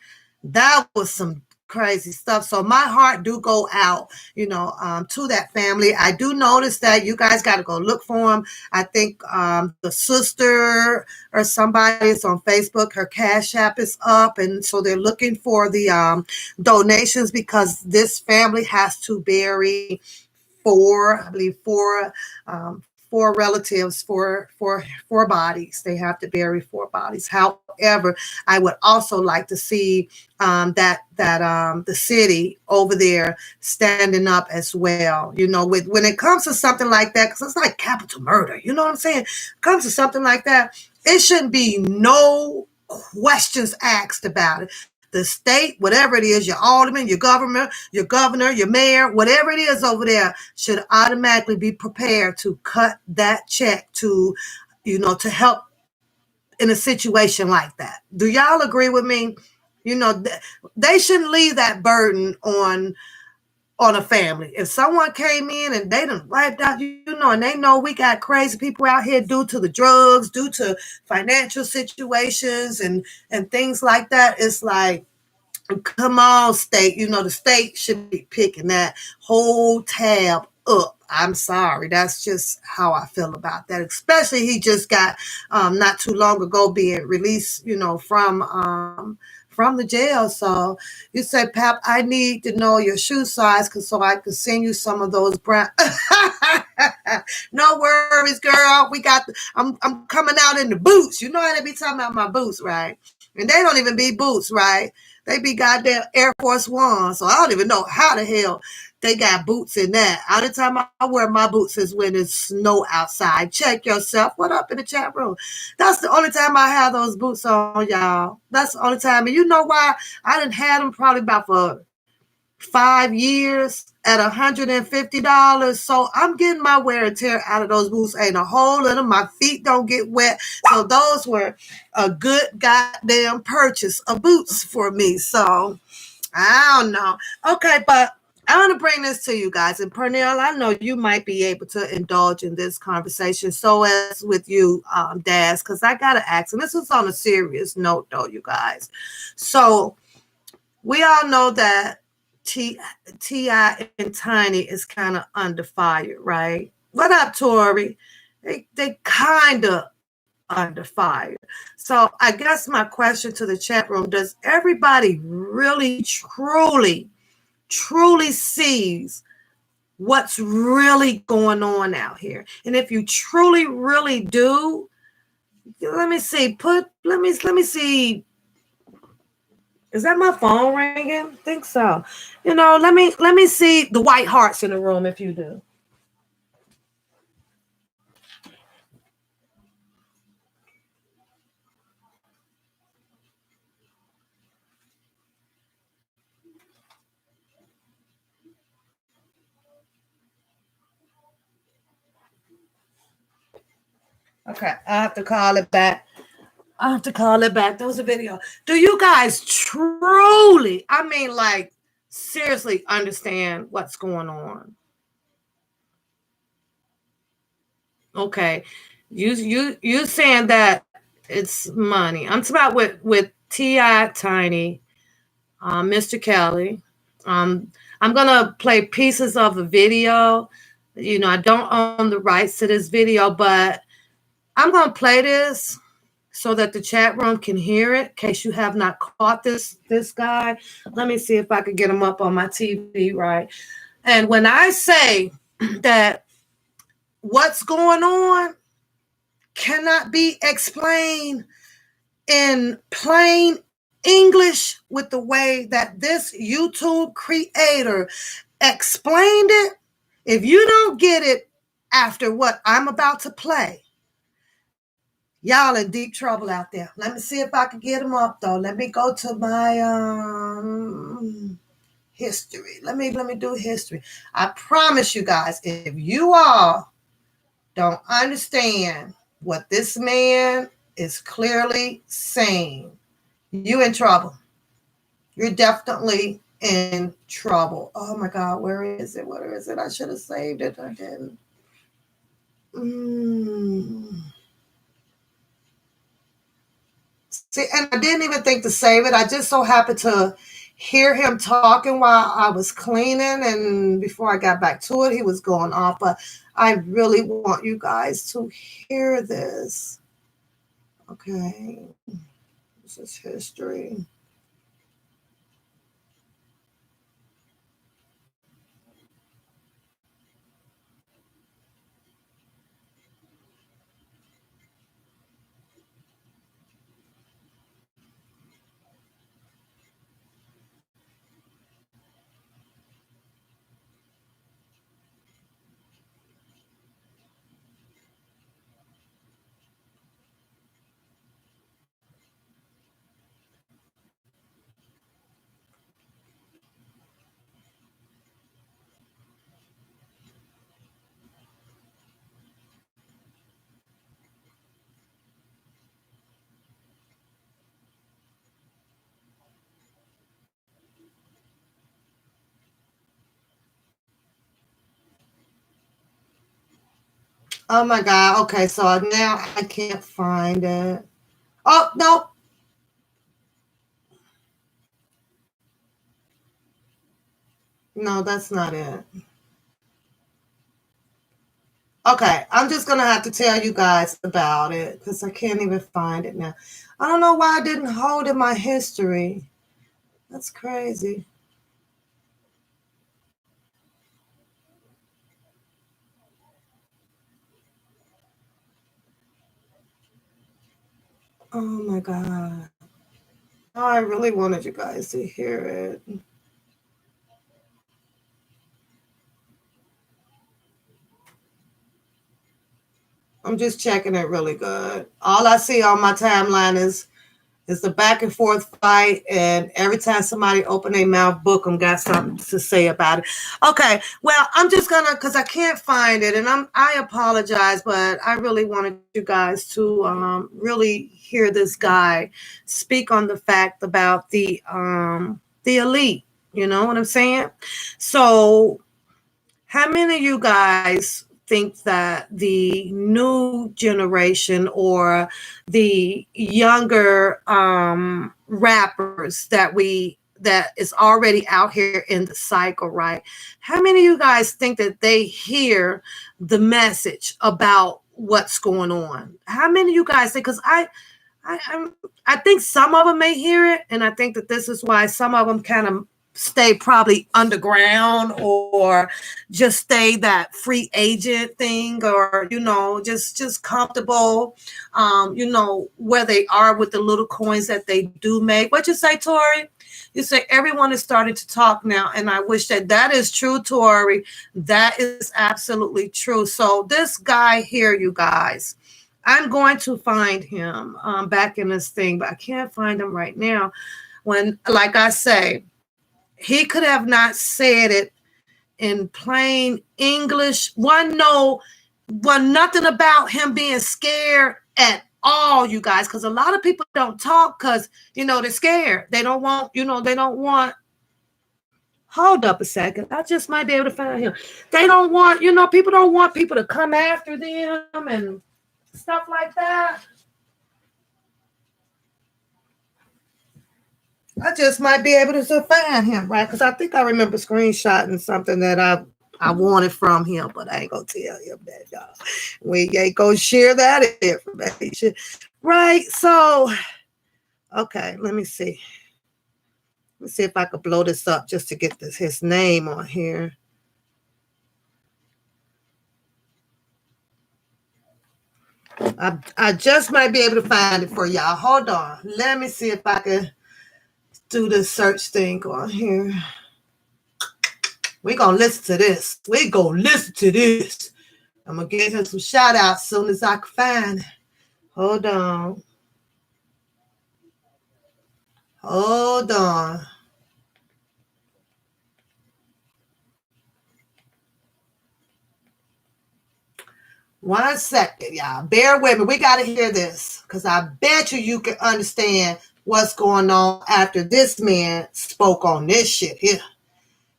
some crazy stuff. So my heart do go out, to that family. I do notice that you guys got to go look for them. I think the sister or somebody is on Facebook. Her Cash App is up, and so they're looking for the donations, because this family has to bury four, I believe four relatives, four bodies. They have to bury four bodies. However, I would also like to see that the city over there standing up as well. You know, with when it comes to something like that, because it's like capital murder. You know what I'm saying? It comes to something like that, it shouldn't be no questions asked about it. The state, whatever it is, your alderman, your governor, your mayor, whatever it is over there, should automatically be prepared to cut that check to, to help in a situation like that. Do y'all agree with me? They shouldn't leave that burden on a family. If someone came in and they done wiped out, and they know we got crazy people out here due to the drugs, due to financial situations and things like that, it's like, come on, state. The state should be picking that whole tab up. I'm sorry. That's just how I feel about that. Especially he just got not too long ago being released, from the jail. So you said, Pap, I need to know your shoe size so I can send you some of those brown. No worries, girl. I'm coming out in the boots. You know how they be talking about my boots, right? And they don't even be boots, right? They be goddamn Air Force One. So I don't even know how the hell they got boots in that. All the time I wear my boots is when it's snow outside. Check yourself. What up in the chat room? That's the only time I have those boots on, y'all. That's the only time. And you know why? I didn't have them probably about for 5 years at $150. So I'm getting my wear and tear out of those boots. Ain't a hole in them. My feet don't get wet. So those were a good goddamn purchase of boots for me. So I don't know. Okay, but I want to bring this to you guys. And Pernell, I know you might be able to indulge in this conversation. So as with you, Daz, because I got to ask, and this is on a serious note, though, you guys. So we all know that T.I. and Tiny is kind of under fire, right? What up, Tori? They kind of under fire. So I guess my question to the chat room, does everybody really, truly sees what's really going on out here? And if you truly, really do, let me see. Let me see. Is that my phone ringing? I think so. Let me see the white hearts in the room if you do. Okay, I have to call it back. That was a video. Do you guys truly, I mean, like, seriously understand what's going on? Okay. You saying that it's money. I'm talking about with T.I. Tiny, Mr. Kelly. I'm gonna play pieces of a video. I don't own the rights to this video, but I'm gonna play this so that the chat room can hear it in case you have not caught this guy. Let me see if I can get him up on my TV, right? And when I say that what's going on cannot be explained in plain English with the way that this YouTube creator explained it, if you don't get it after what I'm about to play, y'all in deep trouble out there. Let me see if I can get them up, though. Let me go to my history. Let me do history. I promise you guys, if you all don't understand what this man is clearly saying, you in trouble. You're definitely in trouble. Oh my God, where is it? Where is it? I should have saved it. I didn't. See, and I didn't even think to save it. I just so happened to hear him talking while I was cleaning, and before I got back to it, he was going off. But I really want you guys to hear this. Okay, this is history. Oh my God. Okay, so now I can't find it. Oh no, no, that's not it. Okay, I'm just gonna have to tell you guys about it because I can't even find it now. I don't know why I didn't hold in my history. That's crazy. Oh my God. Oh, I really wanted you guys to hear it. I'm just checking it really good. All I see on my timeline is the back and forth fight, and every time somebody open their mouth, book them got something to say about it. Okay, well, I'm just gonna because I can't find it, and I apologize, but I really wanted you guys to really hear this guy speak on the fact about the elite. You know what I'm saying? So how many of you guys think that the new generation or the younger rappers that is already out here in the cycle, right? How many of you guys think that they hear the message about what's going on? How many of you guys think? Because I'm, I think some of them may hear it, and I think that this is why some of them kind of stay probably underground or just stay that free agent thing, or just comfortable, where they are with the little coins that they do make. What you say, Tori? You say everyone is starting to talk now, and I wish that is true, Tori. That is absolutely true. So this guy here, you guys, I'm going to find him back in this thing, but I can't find him right now. When, like I say, he could have not said it in plain English. One nothing about him being scared at all, you guys, because a lot of people don't talk because they're scared. They don't want, they don't want. Hold up a second. I just might be able to find him. They don't want, people don't want people to come after them and stuff like that. I just might be able to find him, right? Because I think I remember screenshotting something that I wanted from him, but I ain't gonna tell him that, y'all. We ain't gonna share that information, right? So, okay, let me see. Let's see if I could blow this up just to get his name on here. I just might be able to find it for y'all. Hold on. Let me see if I can do the search thing on here. We gonna listen to this. We gonna listen to this. I'm gonna give him some shout outs as soon as I can find it. Hold on. Hold on. One second, y'all. Bear with me. We got to hear this because I bet you can understand what's going on after this man spoke on this shit here.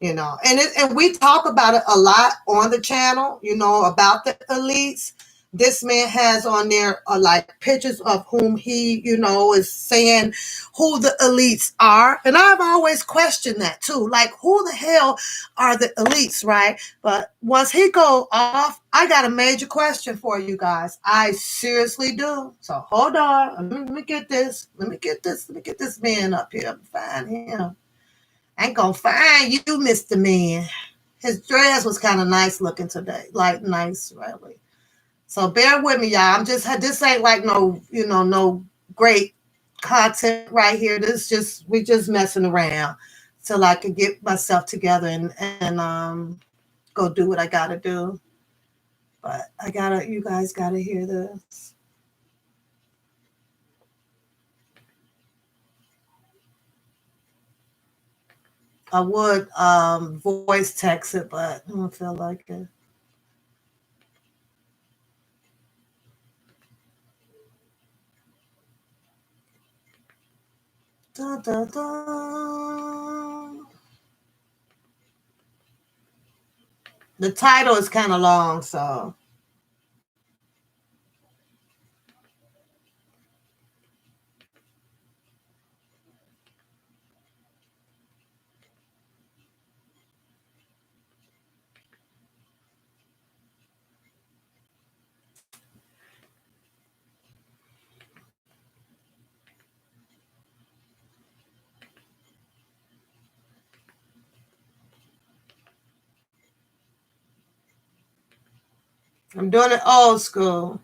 And we talk about it a lot on the channel, about the elites. This man has on there like pictures of whom he, is saying who the elites are. And I've always questioned that too. Like, who the hell are the elites, right? But once he go off, I got a major question for you guys. I seriously do. So hold on. Let me get this. Let me get this man up here and find him. I ain't gonna find you, Mr. Man. His dress was kind of nice looking today. Like nice, really. So bear with me, y'all. This ain't like no great content right here. We just messing around till I could get myself together and go do what I gotta do. But you guys gotta hear this. I would voice text it, but I don't feel like it. Da, da, da. The title is kind of long, so I'm doing it old school.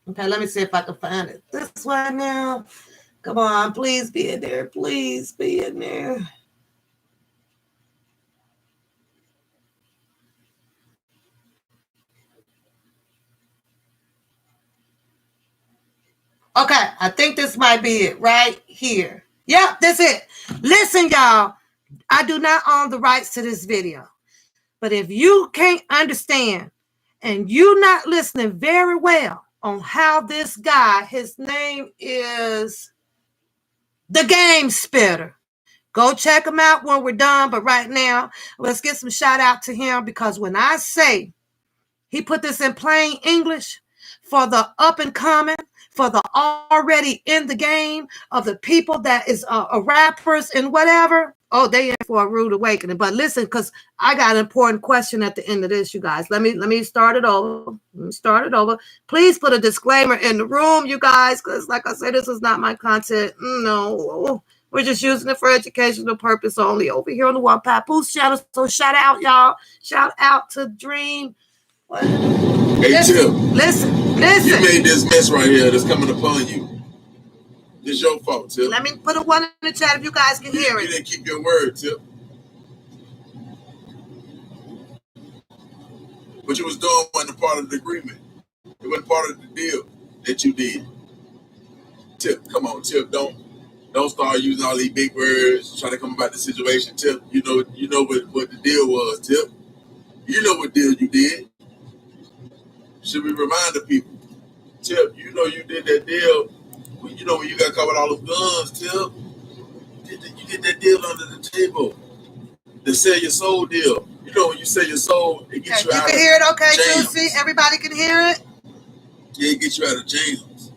Okay, let me see if I can find it this way now. Come on, please be in there. Please be in there. Okay, I think this might be it right here. Yep, that's it. Listen, y'all, I do not own the rights to this video. But if you can't understand and you not listening very well on how this guy, his name is the Game Spitter. Go check him out when we're done. But right now, let's get some shout out to him, because when I say he put this in plain English for the up and coming, for the already in the game, of the people that is rappers and whatever. Oh, they in for a rude awakening. But listen, because I got an important question at the end of this, you guys. Let me start it over. Let me start it over. Please put a disclaimer in the room, you guys, because like I said, this is not my content. No. We're just using it for educational purpose only over here on the One Papoose channel. So shout out, y'all. Shout out to Dream. What? Hey, Tim. Listen. You made this mess right here that's coming upon you. It's your fault, Tim. Let me put a one in the chat if you guys can hear it. You didn't keep your word, Tim. What you was doing wasn't a part of the agreement. It wasn't part of the deal that you did. Tip, come on, Tip. Don't start using all these big words trying to come about the situation, Tip. You know what the deal was, Tip. You know what deal you did. Should we remind the people? Tip, you know you did that deal. You know when you got caught with all those guns, Tip. You did that deal under the table. The sell your soul deal. You know when you sell your soul, it gets you out of jams. You can hear it, okay, jams. Juicy? Everybody can hear it? Yeah, it gets you out of jams.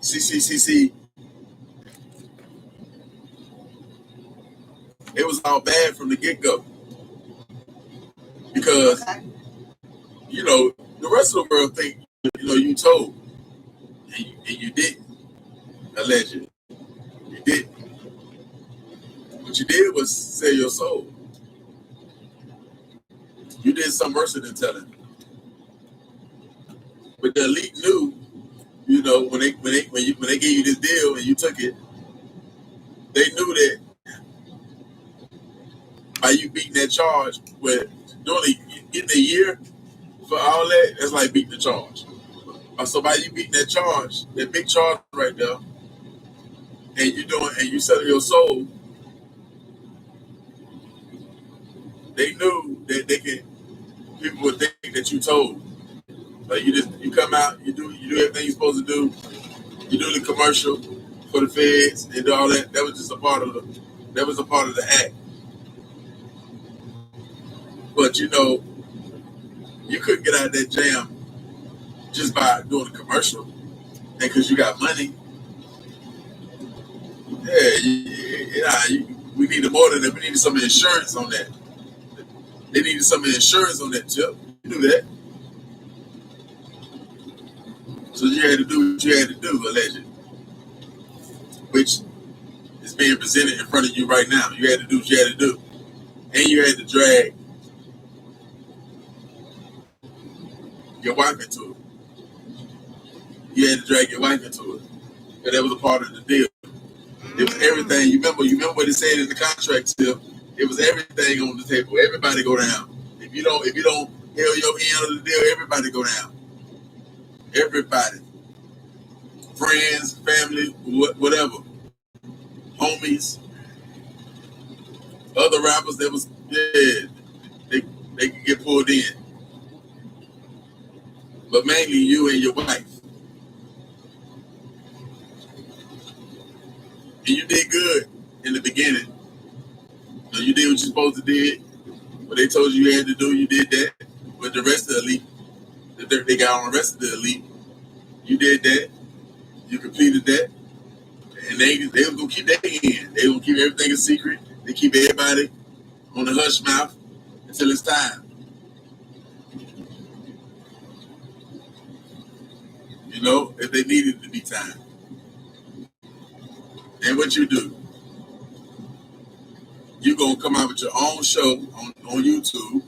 See. It was all bad from the get-go. Because, you know, the rest of the world think, you told. And you didn't. Allegedly. You didn't. What you did was sell your soul. You did something worse than telling. But the elite knew, when they gave you this deal and you took it, they knew that by you beating that charge, with only getting a year for all that, that's like beating the charge. So by you beating that charge, that big charge right there, and you selling your soul, they knew that people would think that you told. Like you come out, you do everything you're supposed to do. You do the commercial for the feds and do all that. That was just a part of the act. But you couldn't get out of that jam just by doing a commercial, and because you got money. Yeah, we needed more than that. We needed some insurance on that. They needed some insurance on that, Chip. You knew that. So you had to do what you had to do, allegedly. Which is being presented in front of you right now. You had to do what you had to do. And you had to drag your wife into it. You had to drag your wife into it. And that was a part of the deal. It was everything. You remember what it said in the contract still? It was everything on the table. Everybody go down. If you don't held your end of the deal, everybody go down. Everybody. Friends, family, whatever. Homies. Other rappers that was, they could get pulled in. But mainly you and your wife. And you did good in the beginning. So you did what you're supposed to do. What they told you had to do, you did that. But the rest of the elite, they got on the rest of the elite. You did that. You completed that. And they was going to keep that in. They going to keep everything a secret. They keep everybody on the hush mouth until it's time. if they needed to be time. And what you do, you're going to come out with your own show on YouTube,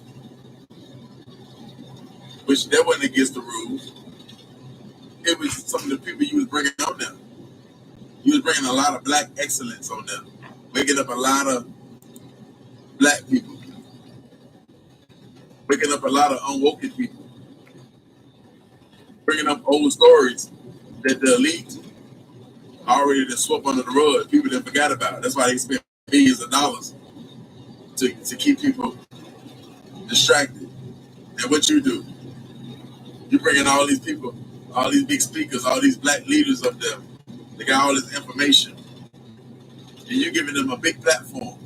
which that wasn't against the rules. It was some of the people you was bringing on there. You was bringing a lot of black excellence on them, waking up a lot of black people, waking up a lot of unwoken people, bringing up old stories that the elite already done swept under the rug. People didn't forgot about. That's why they spend billions of dollars to keep people distracted. And what you do, you bring in all these people, all these big speakers, all these black leaders up there. They got all this information. And you're giving them a big platform.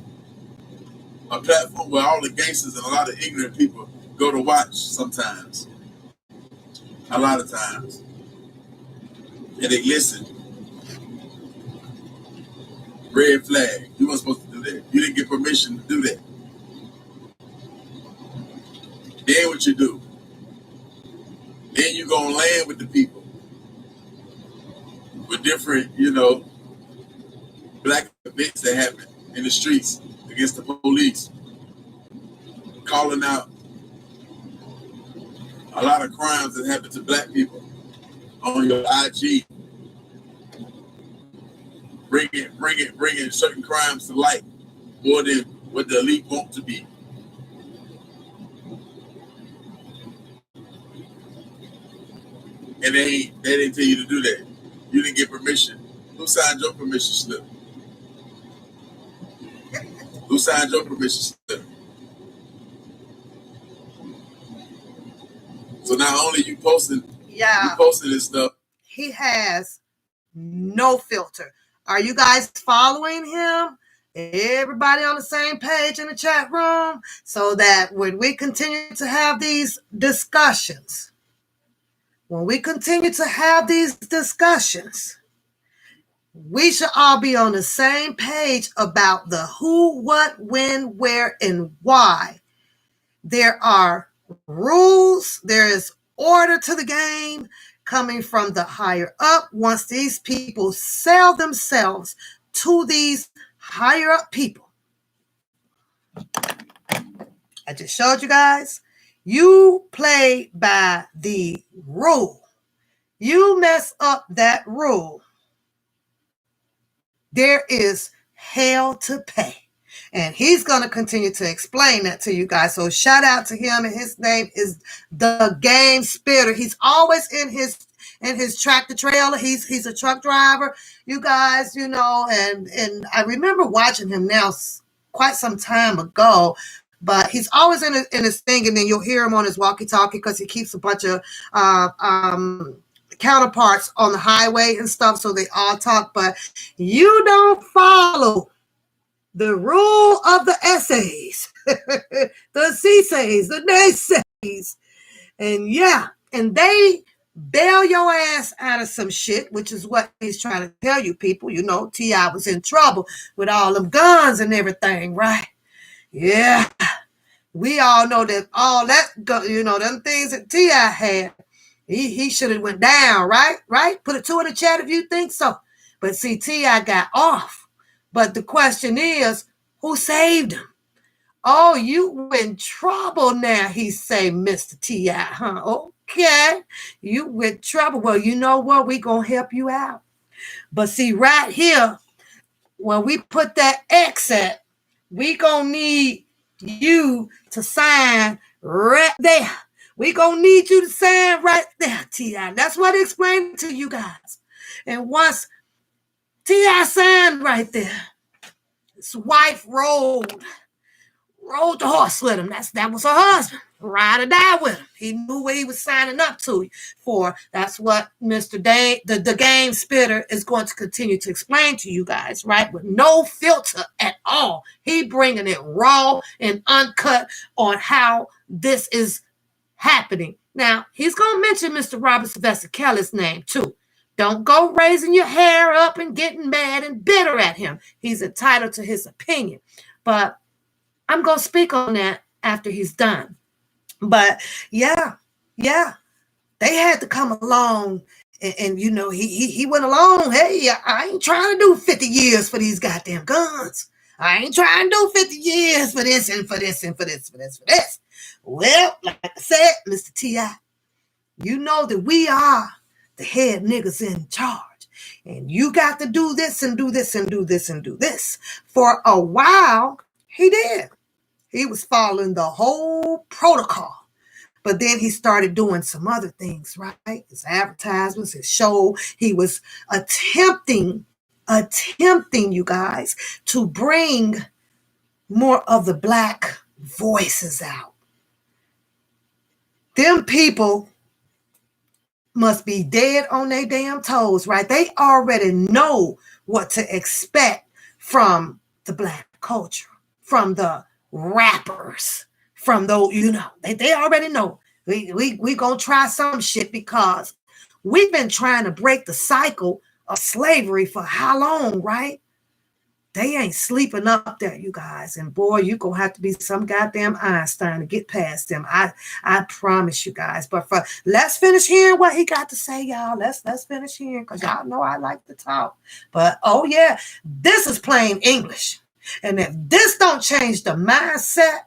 A platform where all the gangsters and a lot of ignorant people go to watch sometimes. A lot of times. And they listen. Red flag. You weren't supposed to do that. You didn't get permission to do that. Then what you do? Then you go and land with the people. With different, black events that happen in the streets against the police. Calling out a lot of crimes that happen to black people on your IG. Bringing certain crimes to light more than what the elite want to be. And they didn't tell you to do that. You didn't get permission. Who signed your permission slip? Who signed your permission slip? So not only you posting this stuff. He has no filter. Are you guys following him? Everybody on the same page in the chat room, so that when we continue to have these discussions, we should all be on the same page about the who, what, when, where, and why. There are rules. There is order to the game coming from the higher up. Once these people sell themselves to these higher up people, I just showed you guys, you play by the rule. You mess up that rule, there is hell to pay. And he's going to continue to explain that to you guys. So shout out to him. And his name is the Game Spitter. He's always in his tractor trailer. He's a truck driver, you guys, and I remember watching him now quite some time ago. But he's always in his thing, and then you'll hear him on his walkie-talkie because he keeps a bunch of counterparts on the highway and stuff, so they all talk. But you don't follow the rule of the essays, the CSAs, the naysays, and they bail your ass out of some shit, which is what he's trying to tell you people. T.I. was in trouble with all them guns and everything, right? Yeah, we all know that all that, them things that T.I. had, he should have went down, right? Put a 2 in the chat if you think so. But see, T.I. got off. But the question is, who saved him? Oh, you in trouble now, he say, Mr. T.I., huh? Okay, you in trouble. Well, you know what? We gonna help you out. But see, right here, when we put that X at, we gonna need you to sign right there. We gonna need you to sign right there, T.I. That's what I explained to you guys. And once T.I. signed right there, his wife rode the horse with him. That was her husband. Ride or die with him. He knew what he was signing up to for. That's what Mr. the Game Spitter is going to continue to explain to you guys, right? With no filter at all. He bringing it raw and uncut on how this is happening. Now, he's going to mention Mr. Robert Sylvester Kelly's name too. Don't go raising your hair up and getting mad and bitter at him. He's entitled to his opinion. But I'm going to speak on that after he's done. But yeah, they had to come along And you know, he went along. Hey, I ain't trying to do 50 years for these goddamn guns. I ain't trying to do 50 years for this and for this and for this, for this, for this. Well, like I said, Mr. T.I., you know that we are the head niggas in charge. And you got to do this and do this and do this and do this. For a while, he did. He was following the whole protocol. But then he started doing some other things, right? His advertisements, his show. He was attempting, you guys, to bring more of the black voices out. Them people must be dead on their damn toes, right? They already know what to expect from the black culture, from the rappers, from those, you know, they already know. We gonna try some shit because we've been trying to break the cycle of slavery for how long, right? They ain't sleeping up there, you guys. And boy, you gonna have to be some goddamn Einstein to get past them. I promise you guys. But let's finish hearing what he got to say, y'all. Let's finish hearing, because y'all know I like to talk. But oh yeah, this is plain English. And if this don't change the mindset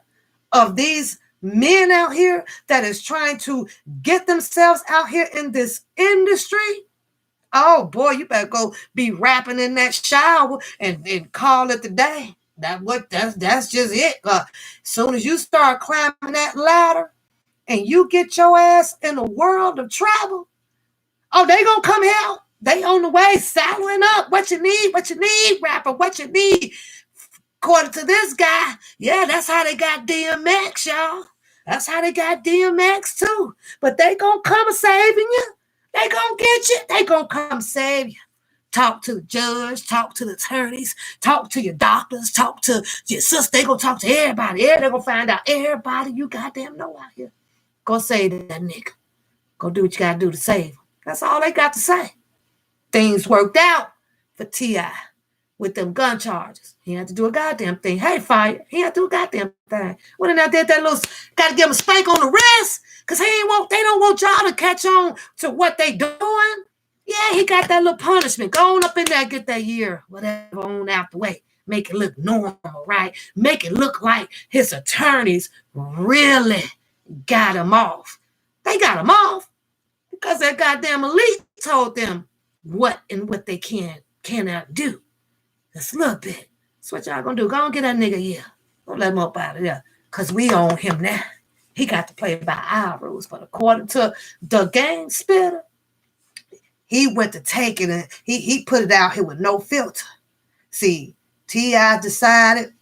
of these men out here that is trying to get themselves out here in this industry, oh boy, you better go be rapping in that shower and call it the day. That's just it. Soon as you start climbing that ladder and you get your ass in a world of trouble, oh, they gonna come help. They on the way, saddling up. What you need, rapper, what you need. According to this guy, yeah, that's how they got DMX, y'all. That's how they got DMX too. But they gonna come saving you. They gonna get you. They gonna come save you. Talk to the judge, talk to the attorneys, talk to your doctors, talk to your sister. They gonna talk to everybody. Yeah, they gonna find out everybody you goddamn know out here. Go save that nigga. Go do what you gotta do to save him. That's all they got to say. Things worked out for T.I. with them gun charges. He had to do a goddamn thing. Hey, fire. He had to do a goddamn thing. When they did that little, got to give him a spank on the wrist, because they don't want y'all to catch on to what they doing. Yeah, he got that little punishment. Go on up in there, get that year, whatever, on out the way. Make it look normal, right? Make it look like his attorneys really got him off. They got him off because that goddamn elite told them what they cannot do. Just a little bit. That's what y'all gonna do. Go on get that nigga here. Don't let him up out of there. Because we own him now. He got to play by our rules. But according to the game spitter, he went to take it and he put it out here with no filter. See, T.I. decided,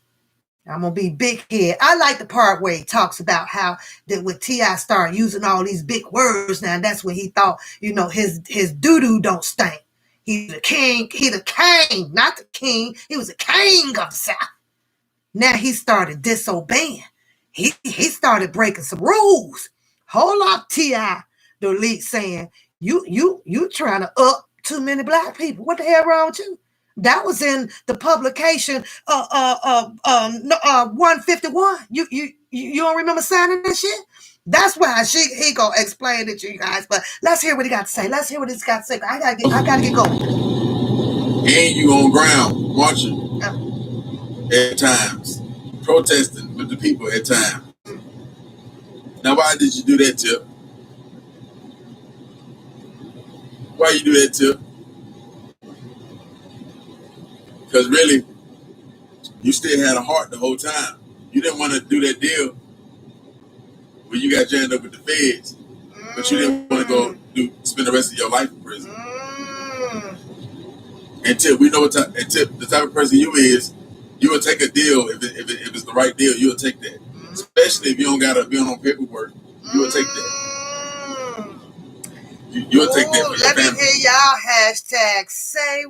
I'm gonna be big head. I like the part where he talks about how that when T.I. started using all these big words now, that's when he thought, you know, his doo-doo don't stink. He's the king. He the king, not the king. He was the king of the South. Now he started disobeying. He started breaking some rules. Hold up, T.I. The elite saying, you trying to up too many black people. What the hell wrong with you? That was in the publication 151. You don't remember signing that shit? That's why he gonna explain it to you guys. But let's hear what he got to say. Let's hear what he's got to say. I gotta get going. And you on ground marching at times, protesting with the people at times. Now, why did you do that, Tip? Why you do that, Tip? Because really, you still had a heart the whole time. You didn't want to do that deal when you got jammed up with the feds, but you didn't want to go spend the rest of your life in prison. And Tip, we know what type, and Tip, the type of person you is, you will take a deal if it's the right deal. You'll take that, especially if you don't got to be on paperwork. You will take that. You'll take that for your family. Let me hear y'all hashtag say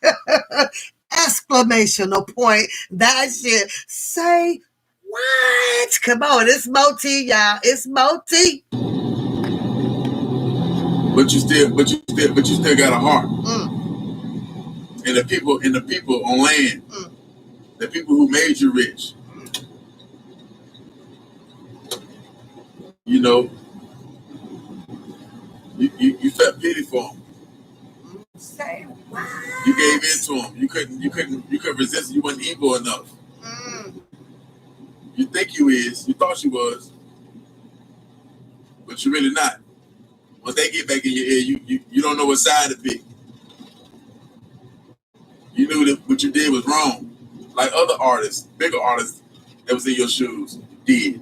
what? Exclamation point. That shit. Say what? Come on, it's Moti, y'all. It's Moti. But you still got a heart. And the people on land, the people who made you rich, you You felt pity for him. Say what? You gave in to him. You couldn't resist. You weren't evil enough. You think you is. You thought you was, but you're really not. Once they get back in your ear, you don't know what side to pick. You knew that what you did was wrong, like other artists, bigger artists that was in your shoes did.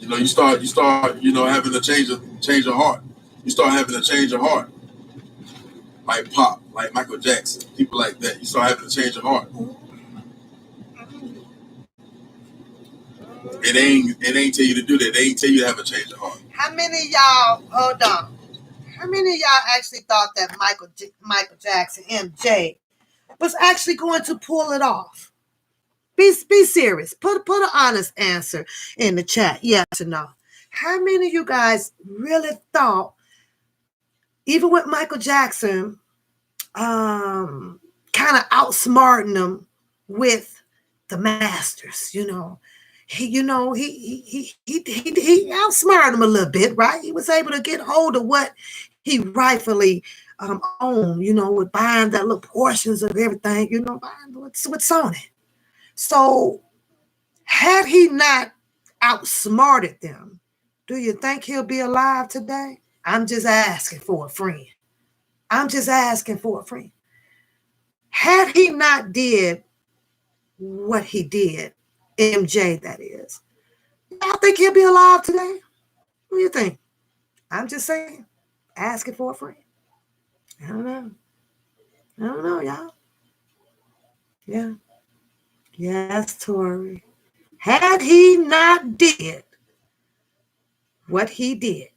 You start, having a change of heart. You start having a change of heart, like Pop, like Michael Jackson, people like that. You start having a change of heart. It ain't tell you to do that. They ain't tell you to have a change of heart. How many of y'all? Hold on. How many of y'all actually thought that Michael Jackson, MJ, was actually going to pull it off? Be serious. Put an honest answer in the chat. Yes or no. How many of you guys really thought, even with Michael Jackson, kind of outsmarting them with the masters? He outsmarted him a little bit, right? He was able to get hold of what he rightfully owned, with buying that little portions of everything, buying what's on it. So had he not outsmarted them, do you think he'll be alive today? I'm just asking for a friend. Had he not did what he did, MJ, that is, I think he'll be alive today. What do you think? I'm just saying, asking for a friend. I don't know, y'all. Yeah. Yes, Tori. Had he not did what he did,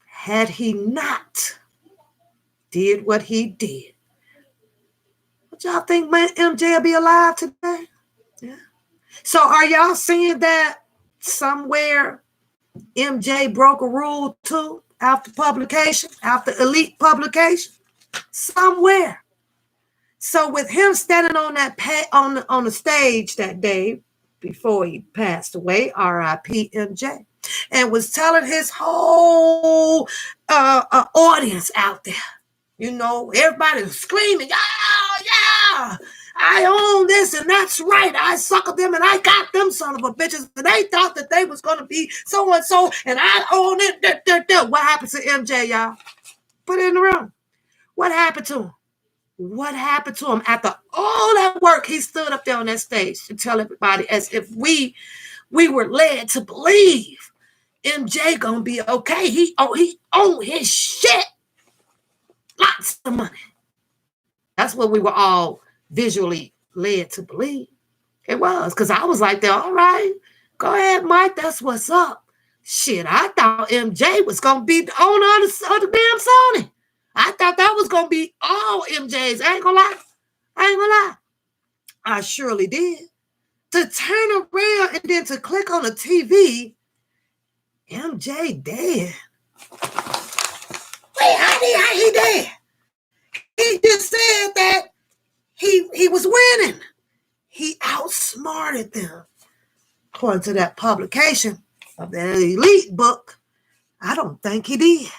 had he not did what he did, what y'all think MJ will be alive today? Yeah. So are y'all seeing that somewhere MJ broke a rule too after elite publication? Somewhere. So with him standing on that on the stage that day before he passed away, R.I.P. MJ, and was telling his whole audience out there, everybody was screaming, yeah, I own this and that's right. I suckered them and I got them son of a bitches. And they thought that they was going to be so-and-so and I own it. What happened to MJ, y'all? Put it in the room. What happened to him? What happened to him after all that work? He stood up there on that stage to tell everybody as if we were led to believe MJ gonna be okay. He owned his shit. Lots of money. That's what we were all visually led to believe. It was, because I was like, all right, go ahead, Mike. That's what's up. Shit, I thought MJ was gonna be the owner of the damn Sony. I thought that was going to be all MJ's. I ain't gonna lie. I surely did. To turn around and then to click on the TV, MJ dead. Wait, how he dead? He just said that he was winning. He outsmarted them. According to that publication of that elite book, I don't think he did.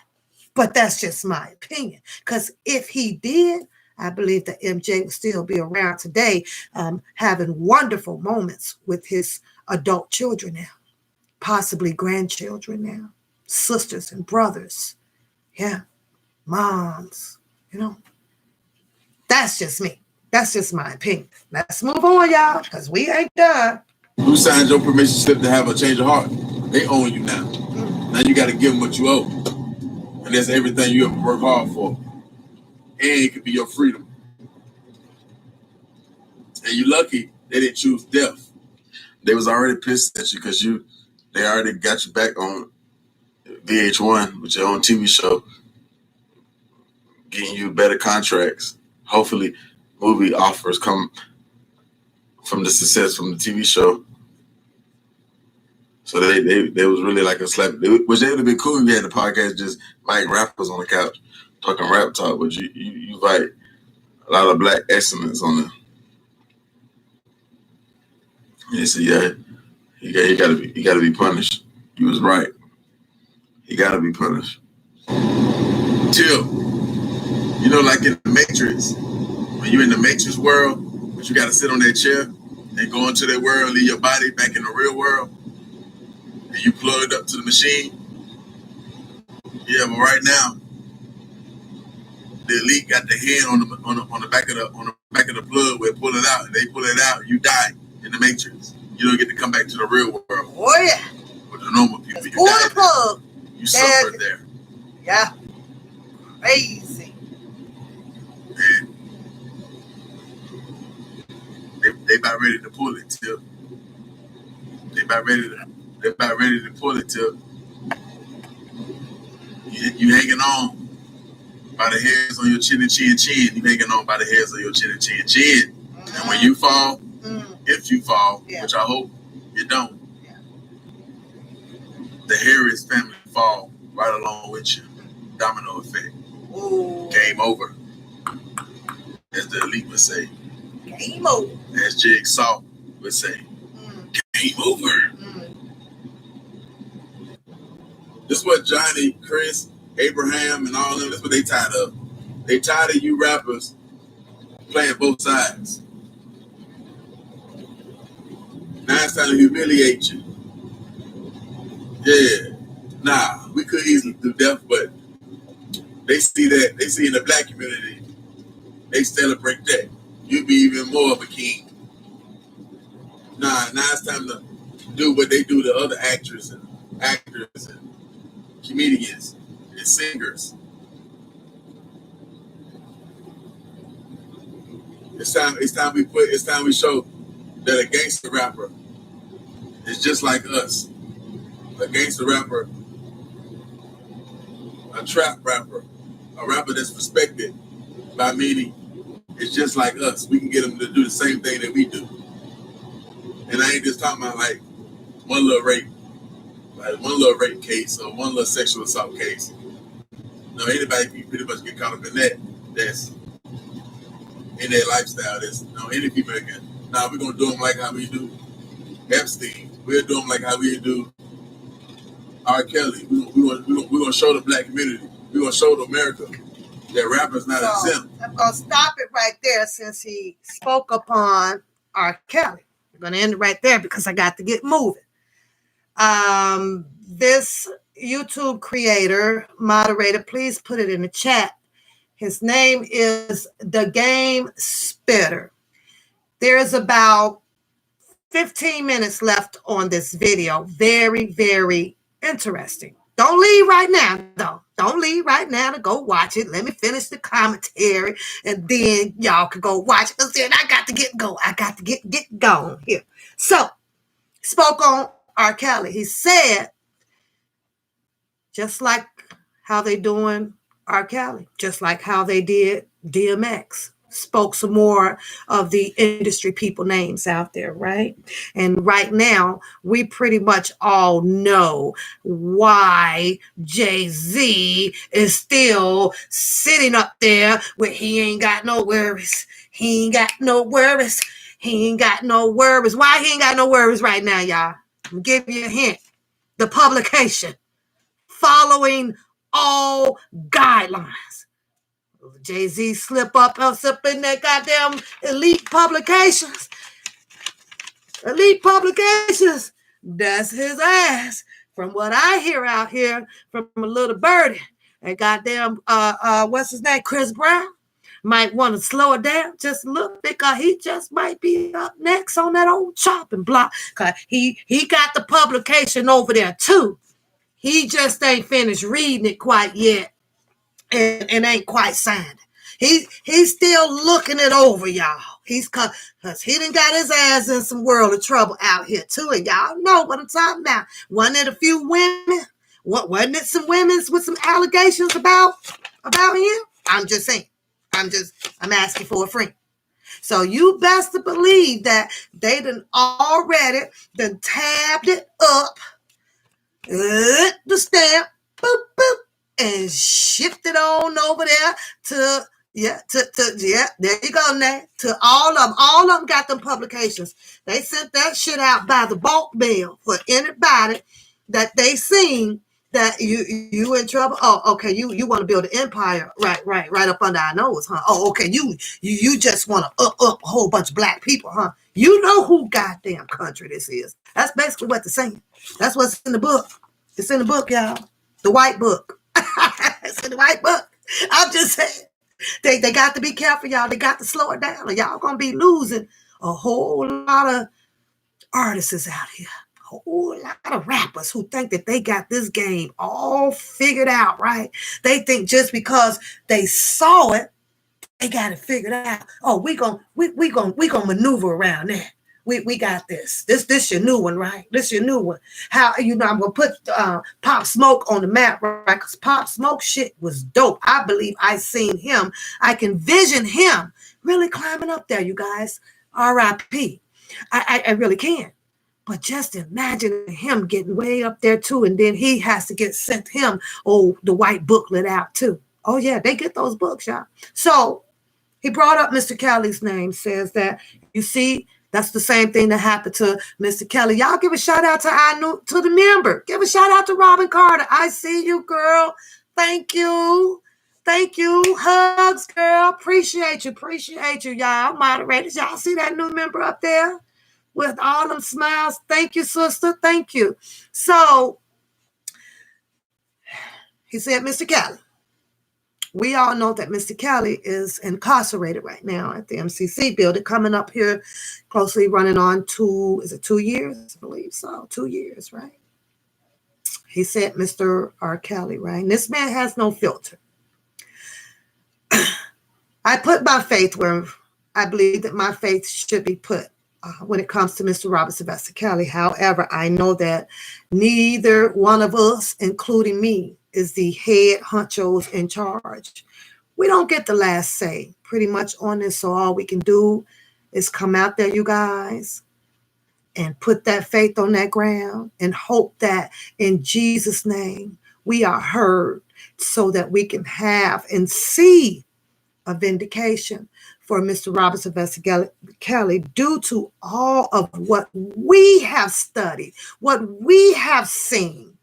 But that's just my opinion. Because if he did, I believe that MJ will still be around today, having wonderful moments with his adult children now, possibly grandchildren now, sisters and brothers. Yeah, moms, That's just me. That's just my opinion. Let's move on, y'all, because we ain't done. Who signed your permission slip to have a change of heart? They own you now. Now you got to give them what you owe. And that's everything you ever work hard for. And it could be your freedom. And you're lucky they didn't choose death. They was already pissed at you because they already got you back on VH1 with your own TV show, getting you better contracts. Hopefully movie offers come from the success from the TV show. So they was really like a slap. Which they would have been cool if you had the podcast just like rappers on the couch talking rap talk, but you invite a lot of black excellence on there. And they said, yeah, you gotta be punished. You was right. He gotta be punished. Till, you know, like in the Matrix, when you're in the Matrix world, but you gotta sit on that chair and go into that world, leave your body back in the real world, and you plugged up to the machine. Yeah, but right now, the elite got the hand on the back of the plug where pull it out. And they pull it out, you die in the Matrix. You don't get to come back to the real world. Oh yeah. With the normal people, you pull the plug. You suffered there. Yeah. Crazy. And they about ready to pull it, Tip. They about ready to pull it, Tip. You hanging on by the hairs on your chin and chin. You hanging on by the hairs on your chin and chin. And when you fall, if you fall, which I hope you don't, the Harris family fall right along with you. Domino effect. Ooh. Game over. As the elite would say. Game over. As Jigsaw would say. Game over. This is what Johnny, Chris, Abraham, and all of them, that's what they tired of. They tired of you rappers playing both sides. Now it's time to humiliate you. Yeah. Nah, we could easily do death, but they see in the black community, they celebrate that. You be even more of a king. Nah, now it's time to do what they do to other actors and comedians and singers. It's time we show that a gangster rapper is just like us. A gangster rapper, a trap rapper, a rapper that's respected by many is just like us. We can get them to do the same thing that we do. And I ain't just talking about like one little rape case or one little sexual assault case. No, anybody can pretty much get caught up in that. That's in their lifestyle. There's any people that can. Now we're gonna do them like how we do Epstein. We'll do them like how we do R. Kelly. We're gonna show the black community. We're gonna show to America that rapper's not exempt. I'm gonna stop it right there since he spoke upon R. Kelly. I'm gonna end it right there because I got to get moving. This YouTube creator, moderator, please put it in the chat. His name is The Game Spitter. There's about 15 minutes left on this video. Very, very interesting. Don't leave right now, though. Don't leave right now to go watch it. Let me finish the commentary, and then y'all can go watch it. Then I got to get going. I got to get going here. So, spoke on R. Kelly. He said, just like how they doing R. Kelly, just like how they did DMX. Spoke some more of the industry people names out there, right? And right now, we pretty much all know why Jay-Z is still sitting up there where he ain't got no worries. He ain't got no worries. He ain't got no worries. Why he ain't got no worries right now, y'all? I'll give you a hint. The publication. Following all guidelines. Jay-Z slip up in that goddamn elite publications. Elite publications. That's his ass. From what I hear out here from a little birdie. And goddamn, what's his name? Chris Brown. Might want to slow it down just a little bit because he just might be up next on that old chopping block. Because he got the publication over there too. He just ain't finished reading it quite yet. And ain't quite signed it. He's still looking it over, y'all. He's because he done got his ass in some world of trouble out here too, and y'all know what I'm talking about. Wasn't it a few women? Wasn't it some women with some allegations about him? I'm just saying. I'm asking for a friend. So you best to believe that they already tabbed it up, the stamp, boop boop. And shifted on over there to there you go, Nat. To all of them. All of them got them publications. They sent that shit out by the bulk mail for anybody that they seen that you in trouble? Oh, okay. You want to build an empire, right up under our nose, huh? Oh, okay. You just want to up a whole bunch of black people, huh? You know who goddamn country this is. That's basically what they're saying. That's what's in the book. It's in the book, y'all. The white book. It's in the white book. I'm just saying. They got to be careful, y'all. They got to slow it down, or y'all gonna be losing a whole lot of artists out here. A whole lot of rappers who think that they got this game all figured out, right? They think just because they saw it, they got it figured out. Oh, we gonna maneuver around that. We got this. This your new one, right? This your new one. How I'm gonna put Pop Smoke on the map, right? Because Pop Smoke shit was dope. I believe I seen him. I can vision him really climbing up there, you guys. R.I.P. I really can. But just imagine him getting way up there too, and then he has to get sent him the white booklet out too. Oh yeah, they get those books, y'all. So he brought up Mr. Kelly's name, says that, you see, that's the same thing that happened to Mr. Kelly. Y'all give a shout out to the member. Give a shout out to Robin Carter. I see you, girl. Thank you. Thank you. Hugs, girl. Appreciate you, y'all. Moderators, y'all see that new member up there with all them smiles? Thank you, sister. Thank you. So he said, Mr. Kelly. We all know that Mr. Kelly is incarcerated right now at the MCC building, coming up here closely running on 2 years? I believe so. 2 years, right? He said Mr. R. Kelly, right? And this man has no filter. I put my faith where I believe that my faith should be put when it comes to Mr. Robert Sylvester Kelly. However, I know that neither one of us, including me, is the head honchos in charge. We don't get the last say pretty much on this. So all we can do is come out there, you guys, and put that faith on that ground and hope that in Jesus' name we are heard so that we can have and see a vindication for Mr. Robert Sylvester Kelly due to all of what we have studied, what we have seen,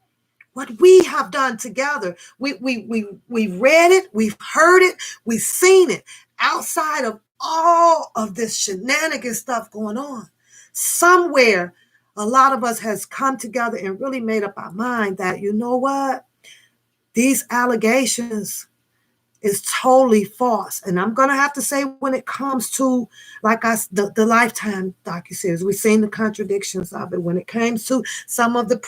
what we have done together. We read it, we've heard it, we've seen it. Outside of all of this shenanigan stuff going on, somewhere a lot of us has come together and really made up our mind that, you know what, these allegations is totally false. And I'm going to have to say, when it comes to, like the Lifetime docuseries, we've seen the contradictions of it when it comes to some of the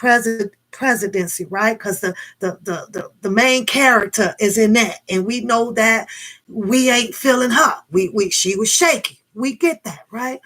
presidency, right? Because the main character is in that, and we know that we ain't feeling her. She was shaky. We get that, right?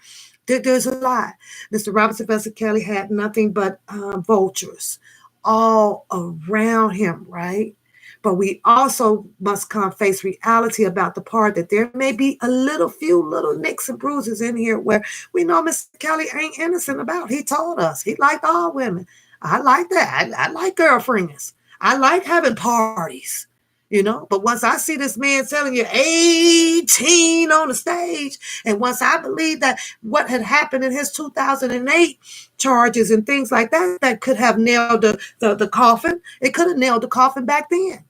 There's a lot. Mr. Robert Sylvester Kelly had nothing but vultures all around him, right? But we also must come face reality about the part that there may be few little nicks and bruises in here where we know Mr. Kelly ain't innocent about. He told us he liked all women. I like that. I like girlfriends. I like having parties, But once I see this man telling you 18 on the stage, and once I believe that what had happened in his 2008 charges and things like that could have nailed the coffin, it could have nailed the coffin back then.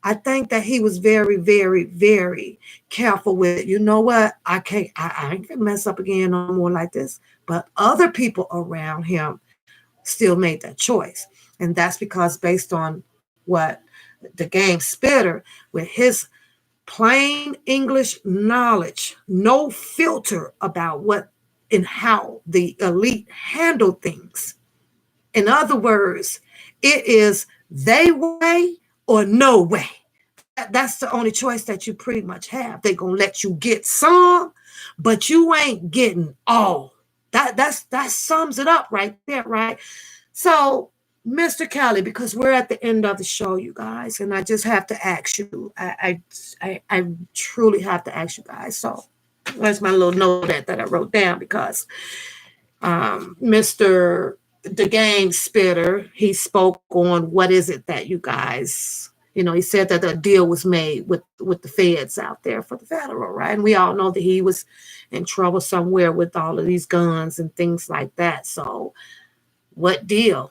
I think that he was very, very, very careful with it. You know what? I ain't gonna mess up again no more like this. But other people around him still made that choice. And that's because based on what the game spitter, with his plain English knowledge, no filter about what and how the elite handle things. In other words, it is they way or no way. That's the only choice that you pretty much have. They're going to let you get some, but you ain't getting all. That sums it up right there, right? So, Mr. Kelly, because we're at the end of the show, you guys, and I just have to ask you, I truly have to ask you guys. So, where's my little note that I wrote down? Because Mr. The Game Spitter, he spoke on what is it that you guys, he said that a deal was made with the feds out there for the federal, right? And we all know that he was in trouble somewhere with all of these guns and things like that. So what deal?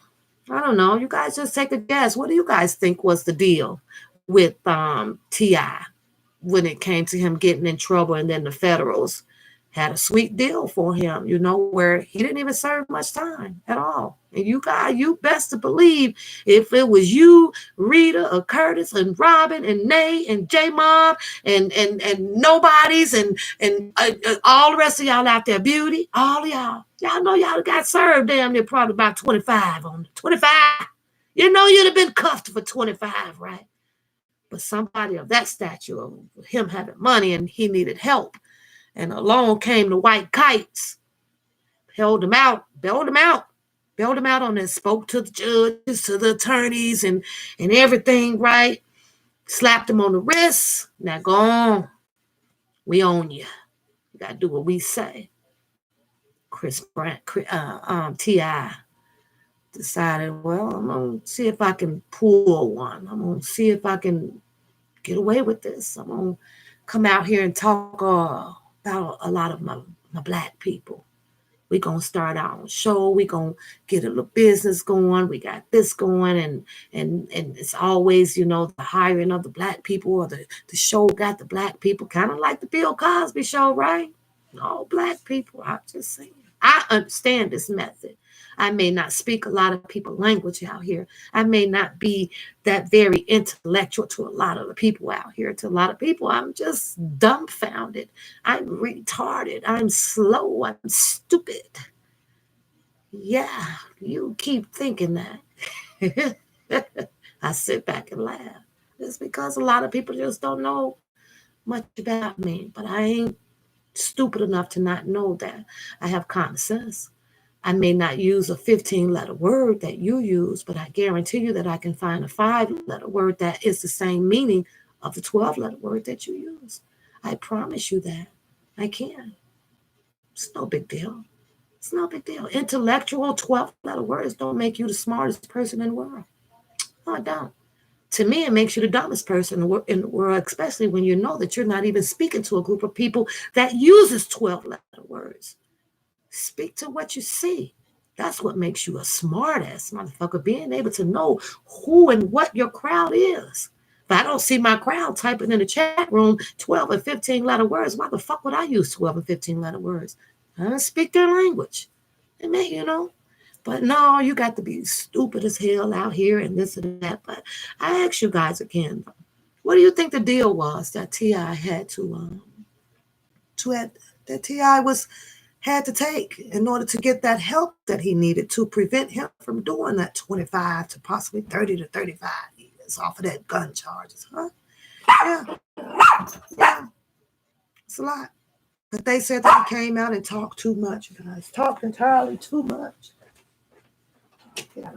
I don't know. You guys just take a guess. What do you guys think was the deal with T.I. when it came to him getting in trouble, and then the federals had a sweet deal for him, where he didn't even serve much time at all. And you best to believe if it was you, Rita, or Curtis, and Robin, and Nate, and J Mob, and nobodies, and all the rest of y'all out there, Beauty, all of y'all know y'all got served damn near probably about 25 on 25. You'd have been cuffed for 25, right? But somebody of that stature, of him having money and he needed help, and along came the white kites, bailed him out on this, spoke to the judges, to the attorneys, and everything, right? Slapped him on the wrist. Now go on. We own you. You got to do what we say. T.I. decided, well, I'm going to see if I can pull one. I'm going to see if I can get away with this. I'm going to come out here and talk about a lot of my black people. We're going to start our own show. We're going to get a little business going. We got this going. And it's always, the hiring of the black people, or the show got the black people, kind of like the Bill Cosby show, right? All black people. I'm just saying. I understand this method. I may not speak a lot of people's language out here. I may not be that very intellectual to a lot of the people out here. To a lot of people, I'm just dumbfounded. I'm retarded. I'm slow. I'm stupid. Yeah, you keep thinking that. I sit back and laugh. It's because a lot of people just don't know much about me. But I ain't stupid enough to not know that. I have common sense. I may not use a 15-letter word that you use, but I guarantee you that I can find a 5-letter word that is the same meaning of the 12-letter word that you use. I promise you that. I can. It's no big deal. It's no big deal. Intellectual 12-letter words don't make you the smartest person in the world. No, it don't. To me, it makes you the dumbest person in the world, especially when you know that you're not even speaking to a group of people that uses 12-letter words. Speak to what you see. That's what makes you a smart-ass motherfucker, being able to know who and what your crowd is. If I don't see my crowd typing in the chat room 12 and 15-letter words, why the fuck would I use 12 and 15-letter words? I don't speak their language. And man, But no, you got to be stupid as hell out here and this and that. But I ask you guys again, what do you think the deal was that T.I. had that T.I. had to take in order to get that help that he needed to prevent him from doing that 25 to possibly 30 to 35 years off of that gun charges, huh? Yeah. It's a lot. But they said that he came out and talked too much, you guys. Talked entirely too much. Yeah.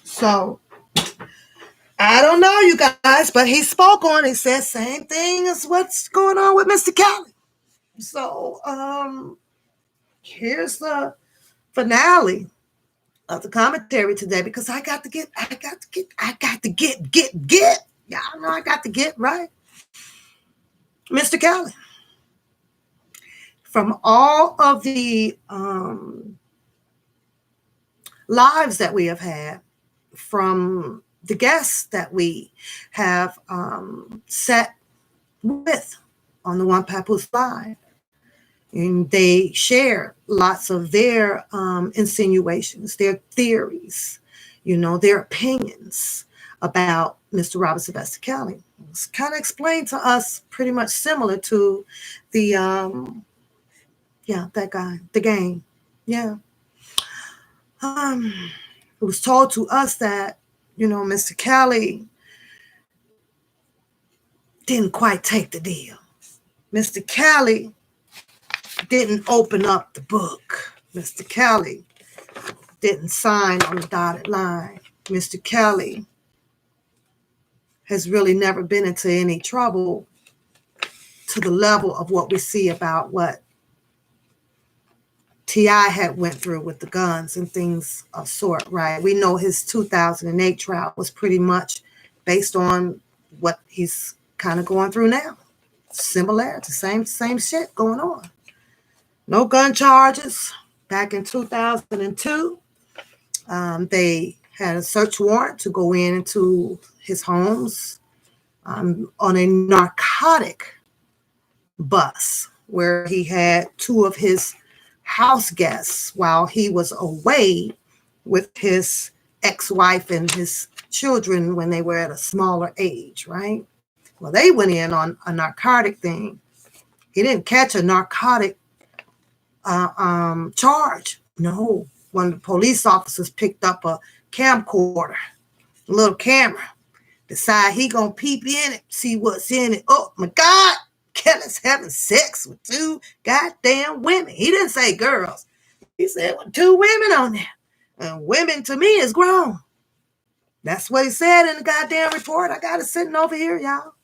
So, I don't know, you guys, but he spoke on it. He said same thing as what's going on with Mr. Kelly. So, here's the finale of the commentary today, because I got to get. Y'all know I got to get right. Mr. Kelly. From all of the lives that we have had, from the guests that we have sat with on the One Papoose Live, and they share lots of their insinuations, their theories, their opinions about Mr. Robert Sylvester Kelly. It's kind of explained to us pretty much similar to the, that guy, the game. Yeah. It was told to us that, Mr. Kelly didn't quite take the deal. Mr. Kelly didn't open up the book. Mr. Kelly didn't sign on the dotted line. Mr. Kelly has really never been into any trouble to the level of what we see about what T.I. had went through with the guns and things of sort, right? We know his 2008 trial was pretty much based on what he's kind of going through now. Similarity, same shit going on. No gun charges back in 2002. They had a search warrant to go into his homes on a narcotic bus where he had two of his house guests while he was away with his ex-wife and his children when they were at a smaller age, right? Well, they went in on a narcotic thing. He didn't catch a narcotic charge. No, one of the police officers picked up a camcorder, a little camera, decide he gonna peep in it, see what's in it. Oh my God, Kelly's having sex with two goddamn women. He didn't say girls. He said with two women on there. And women to me is grown. That's what he said in the goddamn report. I got it sitting over here, y'all.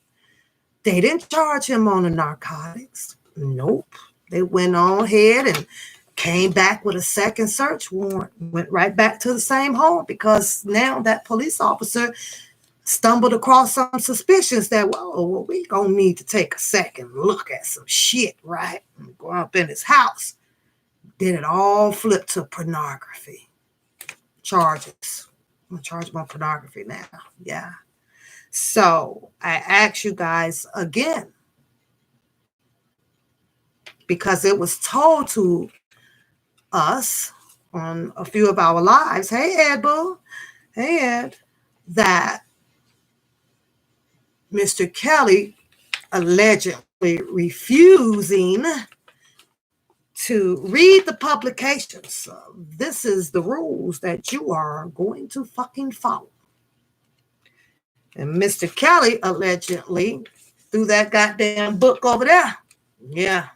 They didn't charge him on the narcotics. Nope. They went on ahead and came back with a second search warrant. Went right back to the same home because now that police officer stumbled across some suspicions that, well, we gonna need to take a second look at some shit, right? And go up in his house. Did it all flip to pornography charges. I'm gonna charge him on pornography now. Yeah. So I ask you guys again, because it was told to us on a few of our lives, hey Ed Boo, hey Ed, that Mr. Kelly allegedly refusing to read the publications. This is the rules that you are going to fucking follow. And Mr. Kelly allegedly threw that goddamn book over there. Yeah.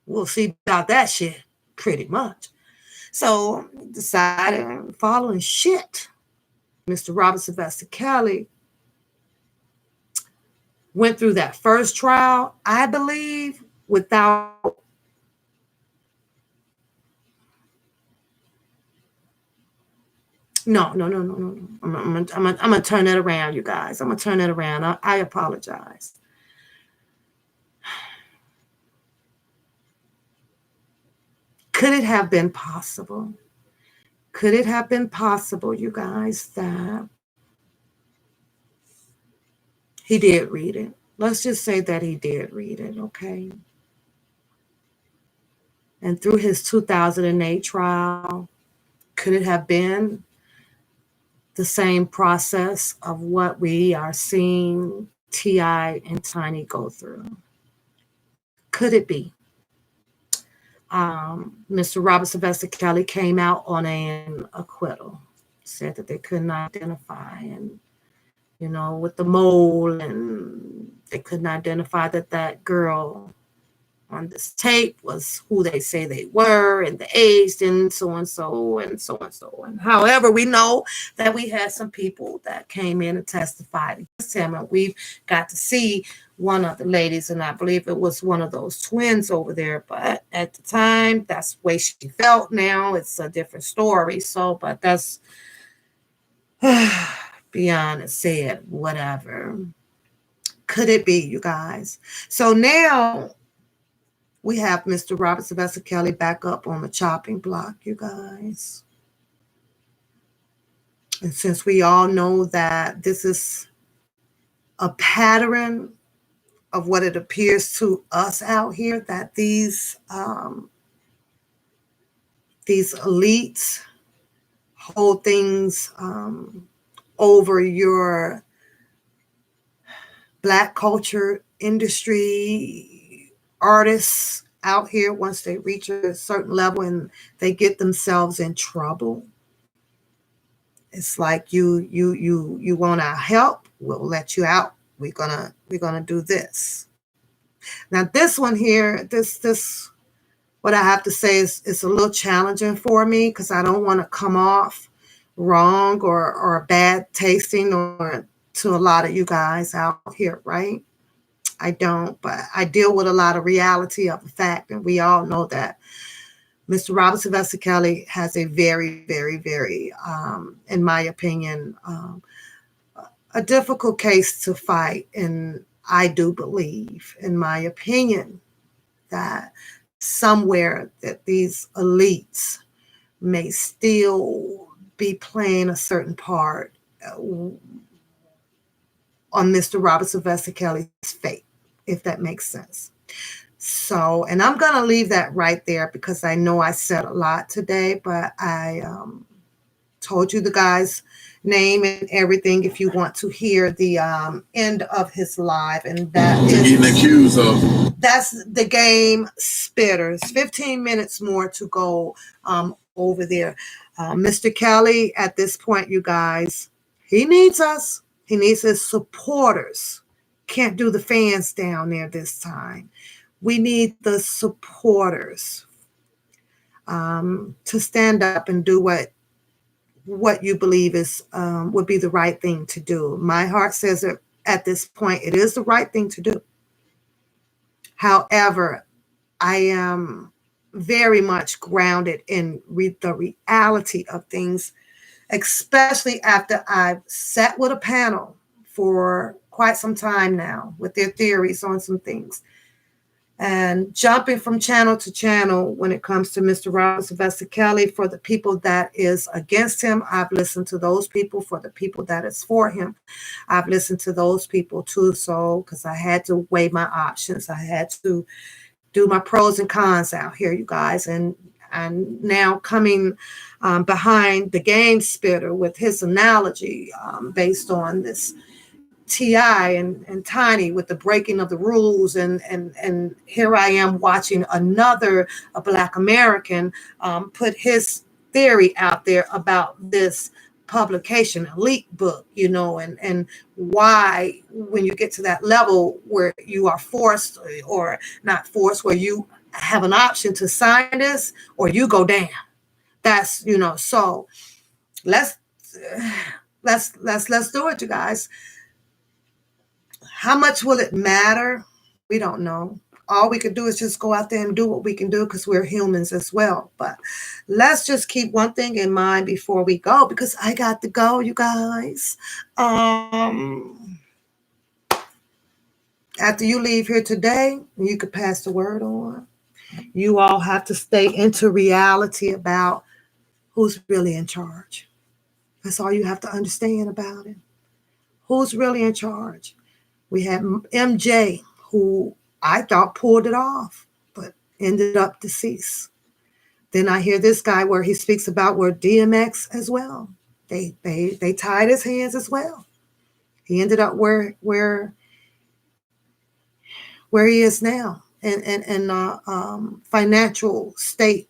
We'll see about that shit pretty much. So decided following shit. Mr. Robert Sylvester Kelly went through that first trial, I believe, without No. I'm gonna turn that around, you guys. I'm gonna turn that around. I apologize. Could it have been possible? Could it have been possible, you guys, that he did read it? Let's just say that he did read it, okay? And through his 2008 trial, could it have been the same process of what we are seeing T.I. and Tiny go through? Could it be? Mr. Robert Sylvester Kelly came out on an acquittal, said that they couldn't identify, and with the mole, and they couldn't identify that girl on this tape was who they say they were, and the age, and so and so and so and so. And however, we know that we had some people that came in and testified against him, and we've got to see one of the ladies, and I believe it was one of those twins over there. But at the time, that's the way she felt. Now it's a different story. So, but that's beyond it said, whatever. Could it be, you guys? So now we have Mr. Robert Sylvester Kelly back up on the chopping block, you guys. And since we all know that this is a pattern of what it appears to us out here, that these elites hold things over your Black culture industry artists out here, once they reach a certain level and they get themselves in trouble. It's like you want our help, we'll let you out. We're gonna do this. Now this one here, this what I have to say is a little challenging for me, because I don't want to come off wrong or bad tasting or to a lot of you guys out here, right? I don't, but I deal with a lot of reality of the fact, and we all know that Mr. Robert Sylvester Kelly has a very, very, very, in my opinion, a difficult case to fight. And I do believe, in my opinion, that somewhere that these elites may still be playing a certain part on Mr. Robert Sylvester Kelly's fate, if that makes sense. So, and I'm going to leave that right there because I know I said a lot today, but I told you the guy's name and everything if you want to hear the end of his live. And that is getting accused of. That's the game Spitters. 15 minutes more to go over there. Mr. Kelly, at this point, you guys, he needs us. He needs his supporters. Can't do the fans down there this time. We need the supporters to stand up and do what you believe is would be the right thing to do. My heart says that at this point, it is the right thing to do. However, I am very much grounded in the reality of things, especially after I've sat with a panel for quite some time now with their theories on some things. And jumping from channel to channel when it comes to Mr. Robert Sylvester Kelly, for the people that is against him, I've listened to those people. For the people that is for him, I've listened to those people too. So, because I had to weigh my options, I had to do my pros and cons out here, you guys. And now coming behind the game spitter with his analogy based on this T.I. and Tiny with the breaking of the rules, and here I am watching another Black American put his theory out there about this publication, a leak book, and why when you get to that level where you are forced or not forced, where you have an option to sign this or you go down. That's so let's do it, you guys. How much will it matter? We don't know. All we could do is just go out there and do what we can do because we're humans as well. But let's just keep one thing in mind before we go, because I got to go, you guys. After you leave here today, you could pass the word on. You all have to stay into reality about who's really in charge. That's all you have to understand about it. Who's really in charge? We had MJ, who I thought pulled it off, but ended up deceased. Then I hear this guy where he speaks about where DMX as well. They tied his hands as well. He ended up where he is now, in financial state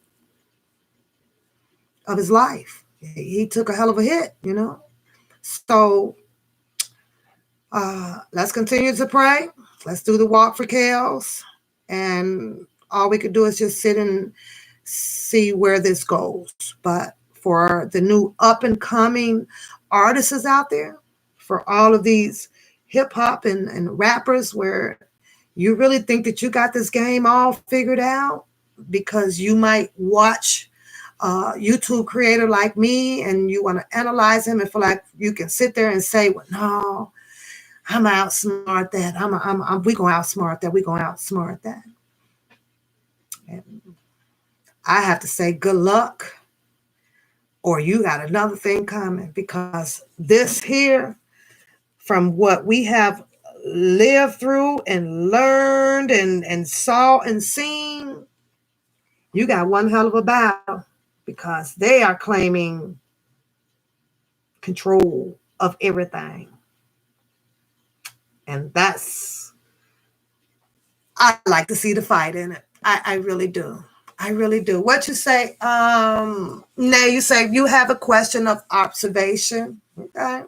of his life. He took a hell of a hit, So let's continue to pray. Let's do the wallk4kellz. And all we could do is just sit and see where this goes. But for the new up and coming artists out there, for all of these hip hop and rappers where you really think that you got this game all figured out because you might watch a YouTube creator like me and you want to analyze him and feel like you can sit there and say, well, no, I'm outsmart that. We gonna outsmart that. We gonna outsmart that. And I have to say, good luck, or you got another thing coming, because this here, from what we have lived through and learned and saw and seen, you got one hell of a battle, because they are claiming control of everything. And I like to see the fight in it. I really do. I really do. What you say? Now you say you have a question of observation. Okay.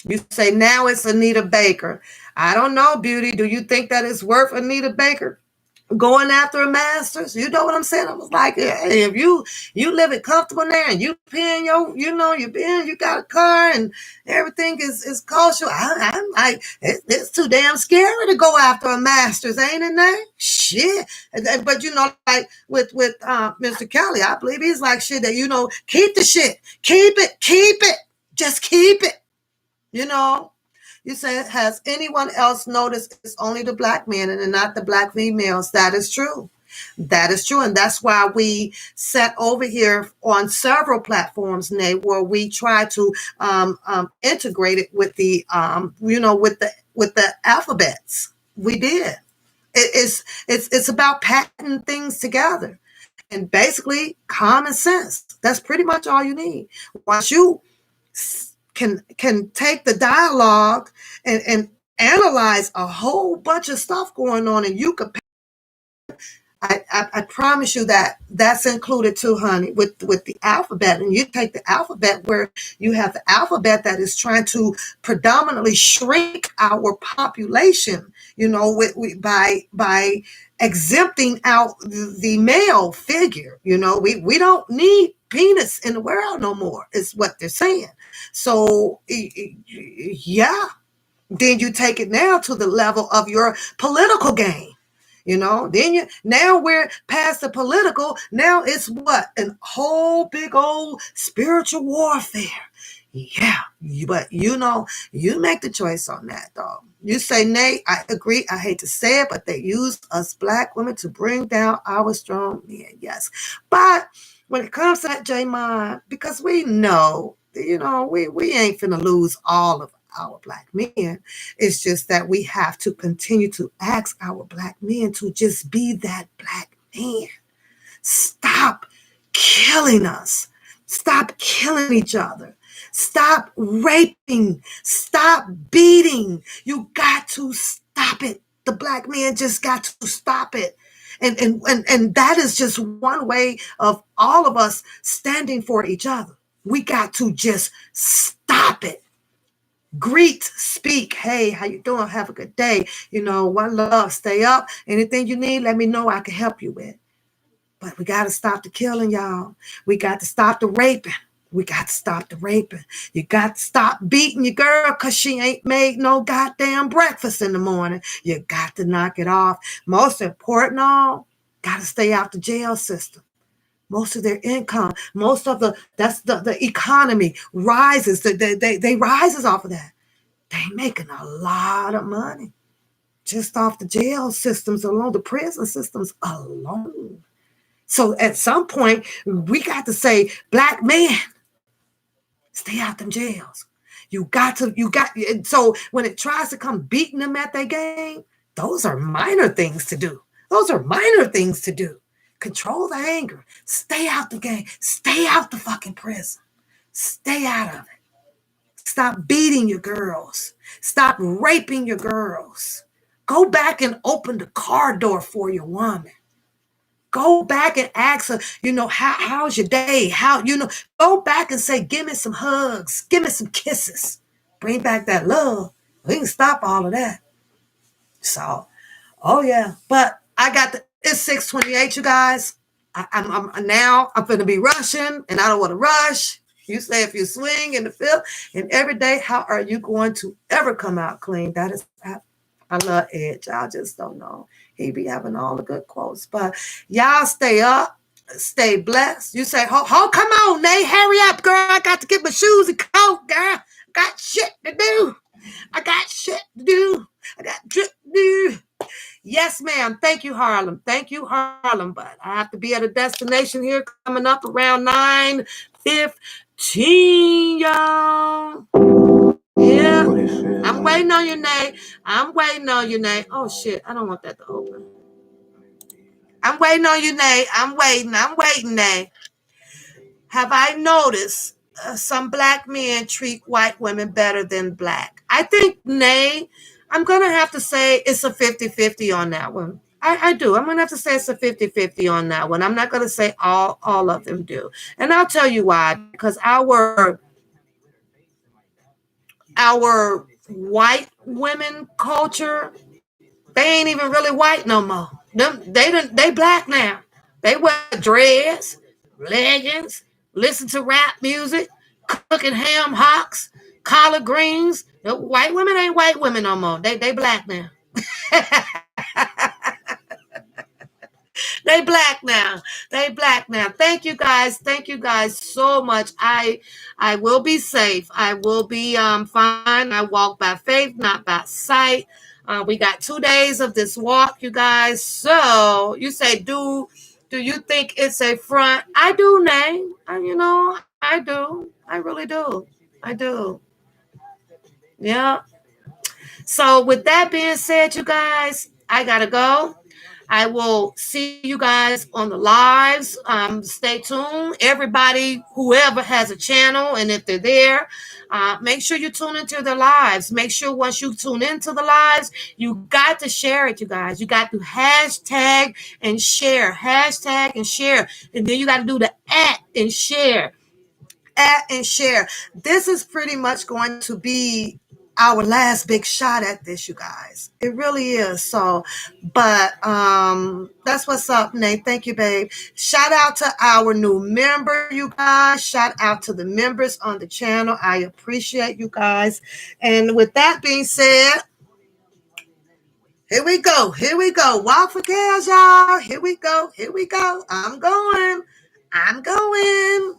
You say now it's Anita Baker. I don't know, Beauty. Do you think that it's worth Anita Baker going after a master's? You know what I'm saying? I was like, hey, if you living comfortable there and you paying you got a car and everything is kosher, I'm like, it's too damn scary to go after a master's, ain't it now? Shit. But like with Mr. Kelly, I believe he's like, shit, that keep the shit. Keep it. Just keep it. You say, has anyone else noticed it's only the black men and not the black females? That is true. That is true. And that's why we set over here on several platforms, Nate, where we try to integrate it with the, with the alphabets. We did. It's about patting things together. And basically common sense. That's pretty much all you need. Once you can take the dialogue and analyze a whole bunch of stuff going on, and you could I promise you that that's included too, honey, with the alphabet. And you take the alphabet where you have the alphabet that is trying to predominantly shrink our population, by exempting out the male figure. We don't need penis in the world no more, is what they're saying. So, yeah. Then you take it now to the level of your political game. Then now we're past the political. Now it's what? An whole big old spiritual warfare. Yeah. But you make the choice on that, dog. You say, Nate, I agree. I hate to say it, but they use us black women to bring down our strong men. Yes. But when it comes to that, J-Mon, because we know, we ain't finna lose all of our black men. It's just that we have to continue to ask our black men to just be that black man. Stop killing us. Stop killing each other. Stop raping. Stop beating. You got to stop it. The black man just got to stop it. And that is just one way of all of us standing for each other. We got to just stop it. Greet, speak. Hey, how you doing? Have a good day. One love. Stay up. Anything you need, let me know. I can help you with. But we got to stop the killing, y'all. We got to stop the raping. We got to stop the raping. You got to stop beating your girl because she ain't made no goddamn breakfast in the morning. You got to knock it off. Most important all, got to stay out the jail system. Most of their income, most of the economy rises. They rises off of that. They making a lot of money just off the jail systems alone, the prison systems alone. So at some point, we got to say, black man, stay out them jails. So when it tries to come beating them at their game, those are minor things to do. Control the anger. Stay out the game. Stay out the fucking prison. Stay out of it. Stop beating your girls. Stop raping your girls. Go back and open the car door for your woman. Go back and ask her, how's your day? Go back and say, give me some hugs. Give me some kisses. Bring back that love. We can stop all of that. So, oh yeah. But it's 6:28, you guys. I'm going to be rushing, and I don't want to rush. You say if you swing in the field, and every day, how are you going to ever come out clean? That is, I love Edge. I just don't know. He be having all the good quotes. But y'all stay up, stay blessed. You say, come on, Nate, hurry up, girl. I got to get my shoes and coat, girl. I got shit to do. I got drip to do. Yes, ma'am. Thank you, Harlem. But I have to be at a destination here coming up around 9:15, y'all. Yeah. I'm waiting on you, Nate. Oh, shit. I don't want that to open. I'm waiting on you, Nate. I'm waiting, Nate. Have I noticed some black men treat white women better than black? I think, Nate, I'm going to have to say it's a 50-50 on that one. I do. I'm going to have to say it's a 50-50 on that one. I'm not going to say all of them do. And I'll tell you why. Because our white women culture, they ain't even really white no more. They black now. They wear dreads, leggings, listen to rap music, cooking ham hocks, collard greens. The white women ain't white women no more. They black now. They black now. Thank you guys so much. I will be safe. I will be fine. I walk by faith, not by sight. We got 2 days of this walk, you guys. So you say, do you think it's a front? I do, Nay. I do. I really do. I do. Yeah. So with that being said, you guys, I gotta go. I will see you guys on the lives. Stay tuned. Everybody, whoever has a channel, and if they're there, make sure you tune into their lives. Make sure once you tune into the lives, you got to share it, you guys. You got to hashtag and share, and then you got to do the and share and share. This is pretty much going to be our last big shot at this, you guys. It really is. So, but that's what's up, Nate. Thank you, babe. Shout out to our new member, you guys. Shout out to the members on the channel. I appreciate you guys. And with that being said, here we go. Here we go. wallk4kellz, y'all. Here we go. Here we go. I'm going. I'm going.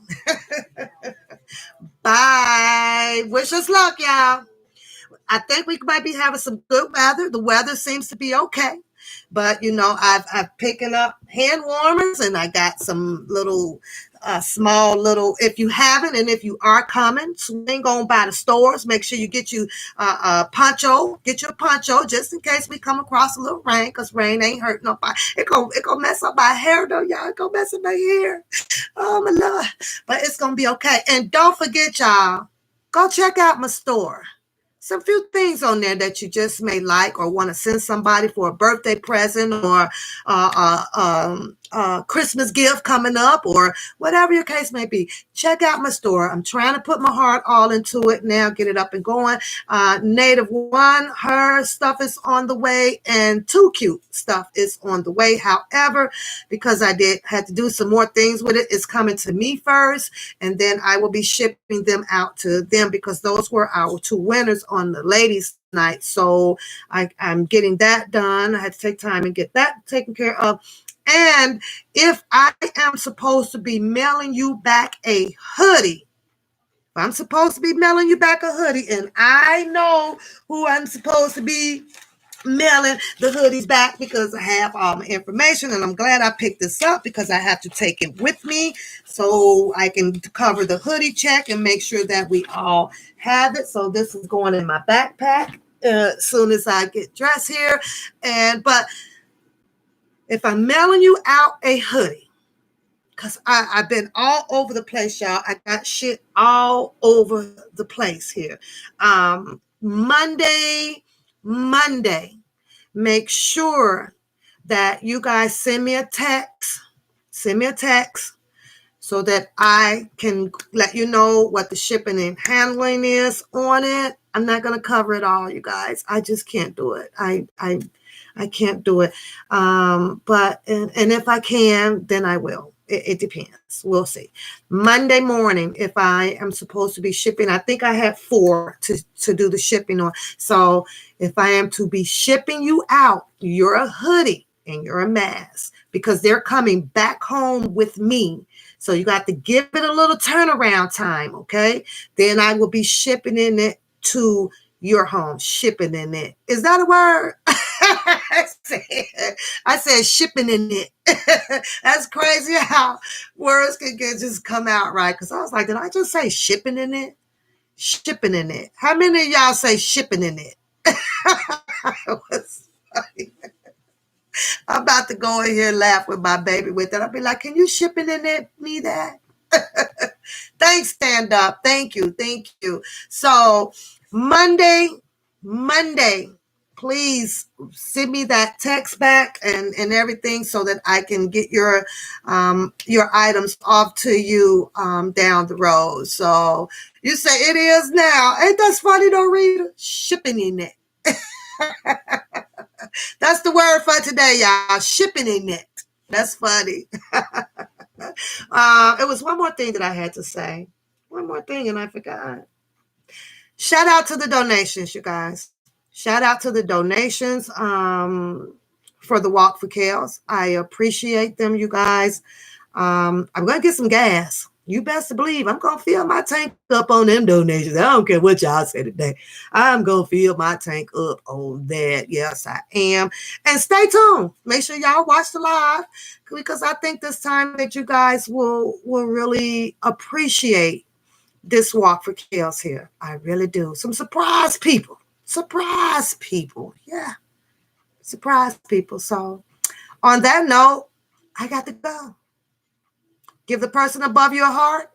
Bye. Wish us luck, y'all. I think we might be having some good weather. The weather seems to be okay. But I've picking up hand warmers, and I got some little small little. If you haven't, and if you are coming, swing on by the stores. Make sure you get you a poncho. Get your poncho just in case we come across a little rain, because rain ain't hurt nobody. It gonna mess up my hair though, y'all. It gonna mess up my hair. Oh my Lord. But it's gonna be okay. And don't forget, y'all, go check out my store. Some few things on there that you just may like or want to send somebody for a birthday present, or Christmas gift coming up, or whatever your case may be. Check out my store. I'm trying to put my heart all into it now, get it up and going. Native One, her stuff is on the way, and Too Cute stuff is on the way. However, because I had to do some more things with it, it's coming to me first, and then I will be shipping them out to them, because those were our two winners on the ladies' night. So I'm getting that done. I had to take time and get that taken care of. And if I am supposed to be mailing you back a hoodie, if I'm supposed to be mailing you back a hoodie, and I know who I'm supposed to be mailing the hoodies back, because I have all my information, and I'm glad I picked this up, because I have to take it with me so I can cover the hoodie check and make sure that we all have it. So this is going in my backpack as soon as I get dressed here. But if I'm mailing you out a hoodie, because I've been all over the place, y'all. I got shit all over the place here. Monday, make sure that you guys send me a text so that I can let you know what the shipping and handling is on it. I'm not going to cover it all, you guys. I just can't do it. I can't do it. But if I can, then I will. It depends. We'll see. Monday morning, if I am supposed to be shipping, I think I had 4 to do the shipping on. So if I am to be shipping you out, you're a hoodie and you're a mask, because they're coming back home with me. So you got to give it a little turnaround time, okay? Then I will be shipping in it to your home. Shipping in it. Is that a word? I said shipping in it. That's crazy how words can just come out right. Because I was like, did I just say shipping in it? Shipping in it. How many of y'all say shipping in it? I'm about to go in here and laugh with my baby with it. I'll be like, can you shipping in it me that? Thanks, stand up. Thank you. So Monday, please send me that text back and everything, so that I can get your items off to you down the road. So you say it is now. Ain't that funny though, Rita? Shipping in it. That's the word for today, y'all. Shipping in it. That's funny. It was one more thing that I had to say. One more thing, and I forgot. Shout out to the donations, you guys. Shout out to the donations for the wallk4kellz. I appreciate them, you guys. I'm going to get some gas. You best believe I'm going to fill my tank up on them donations. I don't care what y'all say today. I'm going to fill my tank up on that. Yes, I am. And stay tuned. Make sure y'all watch the live because I think this time that you guys will really appreciate this walk for Kells here. I really do. Some surprise people. Surprise people. Yeah. Surprise people. So on that note, I got to go. Give the person above you a heart.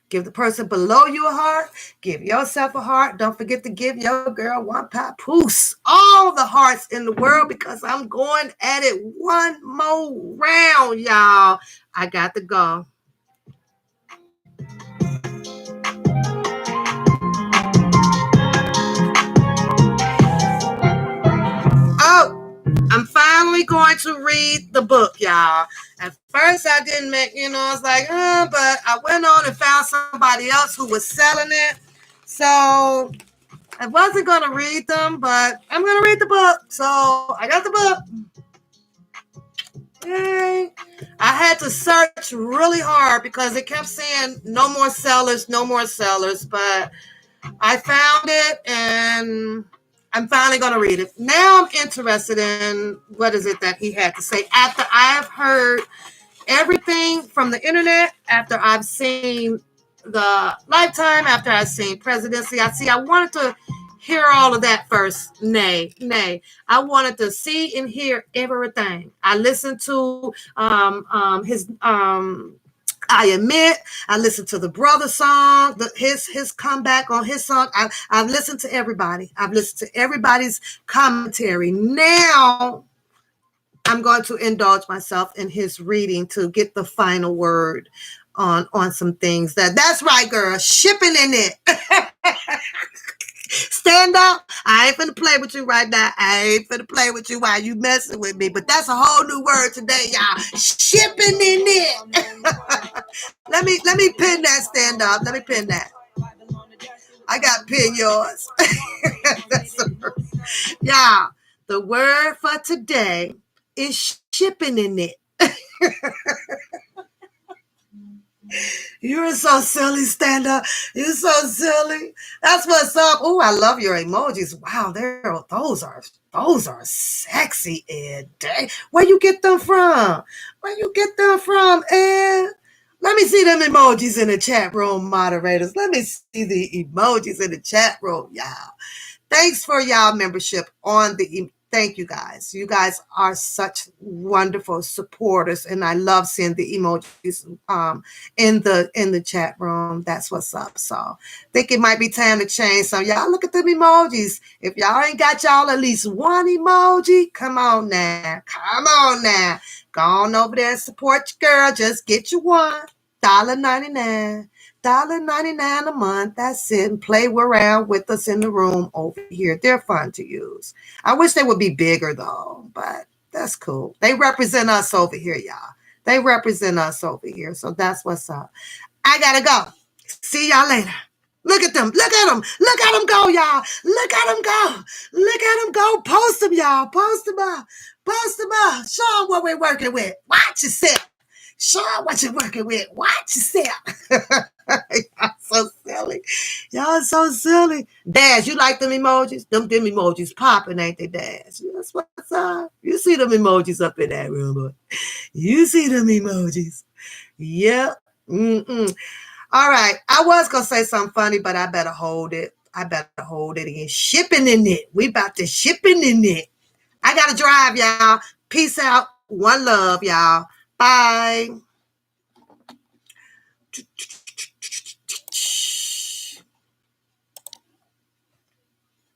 Give the person below you a heart. Give yourself a heart. Don't forget to give your girl one papoose. All the hearts in the world because I'm going at it one more round, y'all. I got to go. Oh, I'm finally going to read the book, y'all. At first, I didn't make, I was like, but I went on and found somebody else who was selling it. So I wasn't going to read them, but I'm going to read the book. So I got the book. Yay. I had to search really hard because it kept saying no more sellers, no more sellers. But I found it and I'm finally going to read it. Now I'm interested in what is it that he had to say after I have heard everything from the internet, after I've seen the Lifetime, after I've seen Presidency. I wanted to hear all of that first. Nay. I wanted to see and hear everything. I listened to his I admit, I listened to the brother song, his comeback on his song. I've listened to everybody. I've listened to everybody's commentary. Now I'm going to indulge myself in his reading to get the final word on some things. That's right, girl. Shipping in it. Stand up. I ain't finna play with you right now. I ain't finna play with you while you messing with me. But that's a whole new word today, y'all. Shipping in it. Let me pin that. Stand up. Let me pin that. I got pin yours. Y'all, the word for today is shipping in it. You're so silly, stand up. You're so silly. That's what's up. Oh, I love your emojis. Wow, those are sexy, Ed. Where you get them from? Ed? Let me see them emojis in the chat room, moderators. Let me see the emojis in the chat room, y'all. Thanks for y'all membership on the. Thank you guys. You guys are such wonderful supporters, and I love seeing the emojis in the chat room. That's what's up. So I think it might be time to change some. Y'all look at them emojis. If y'all ain't got y'all at least one emoji, come on now. Go on over there and support your girl. Just get you one. $1.99. $1.99 a month. That's it. And play around with us in the room over here. They're fun to use. I wish they would be bigger though, but that's cool. They represent us over here, y'all. They represent us over here. So that's what's up. I gotta go. See y'all later. Look at them. Look at them. Look at them go, y'all. Look at them go. Look at them go. Post them, y'all. Post them up. Post them up. Show them what we're working with. Watch yourself. Show them what you're working with. Watch yourself. Y'all so silly. Y'all so silly. Daz, you like them emojis? Them emojis popping, ain't they, Daz? That's what's up. You see them emojis up in that room, boy. You see them emojis. Yep. All right. I was going to say something funny, but I better hold it. Again. Shipping in it. We about to shipping in it. I got to drive, y'all. Peace out. One love, y'all. Bye.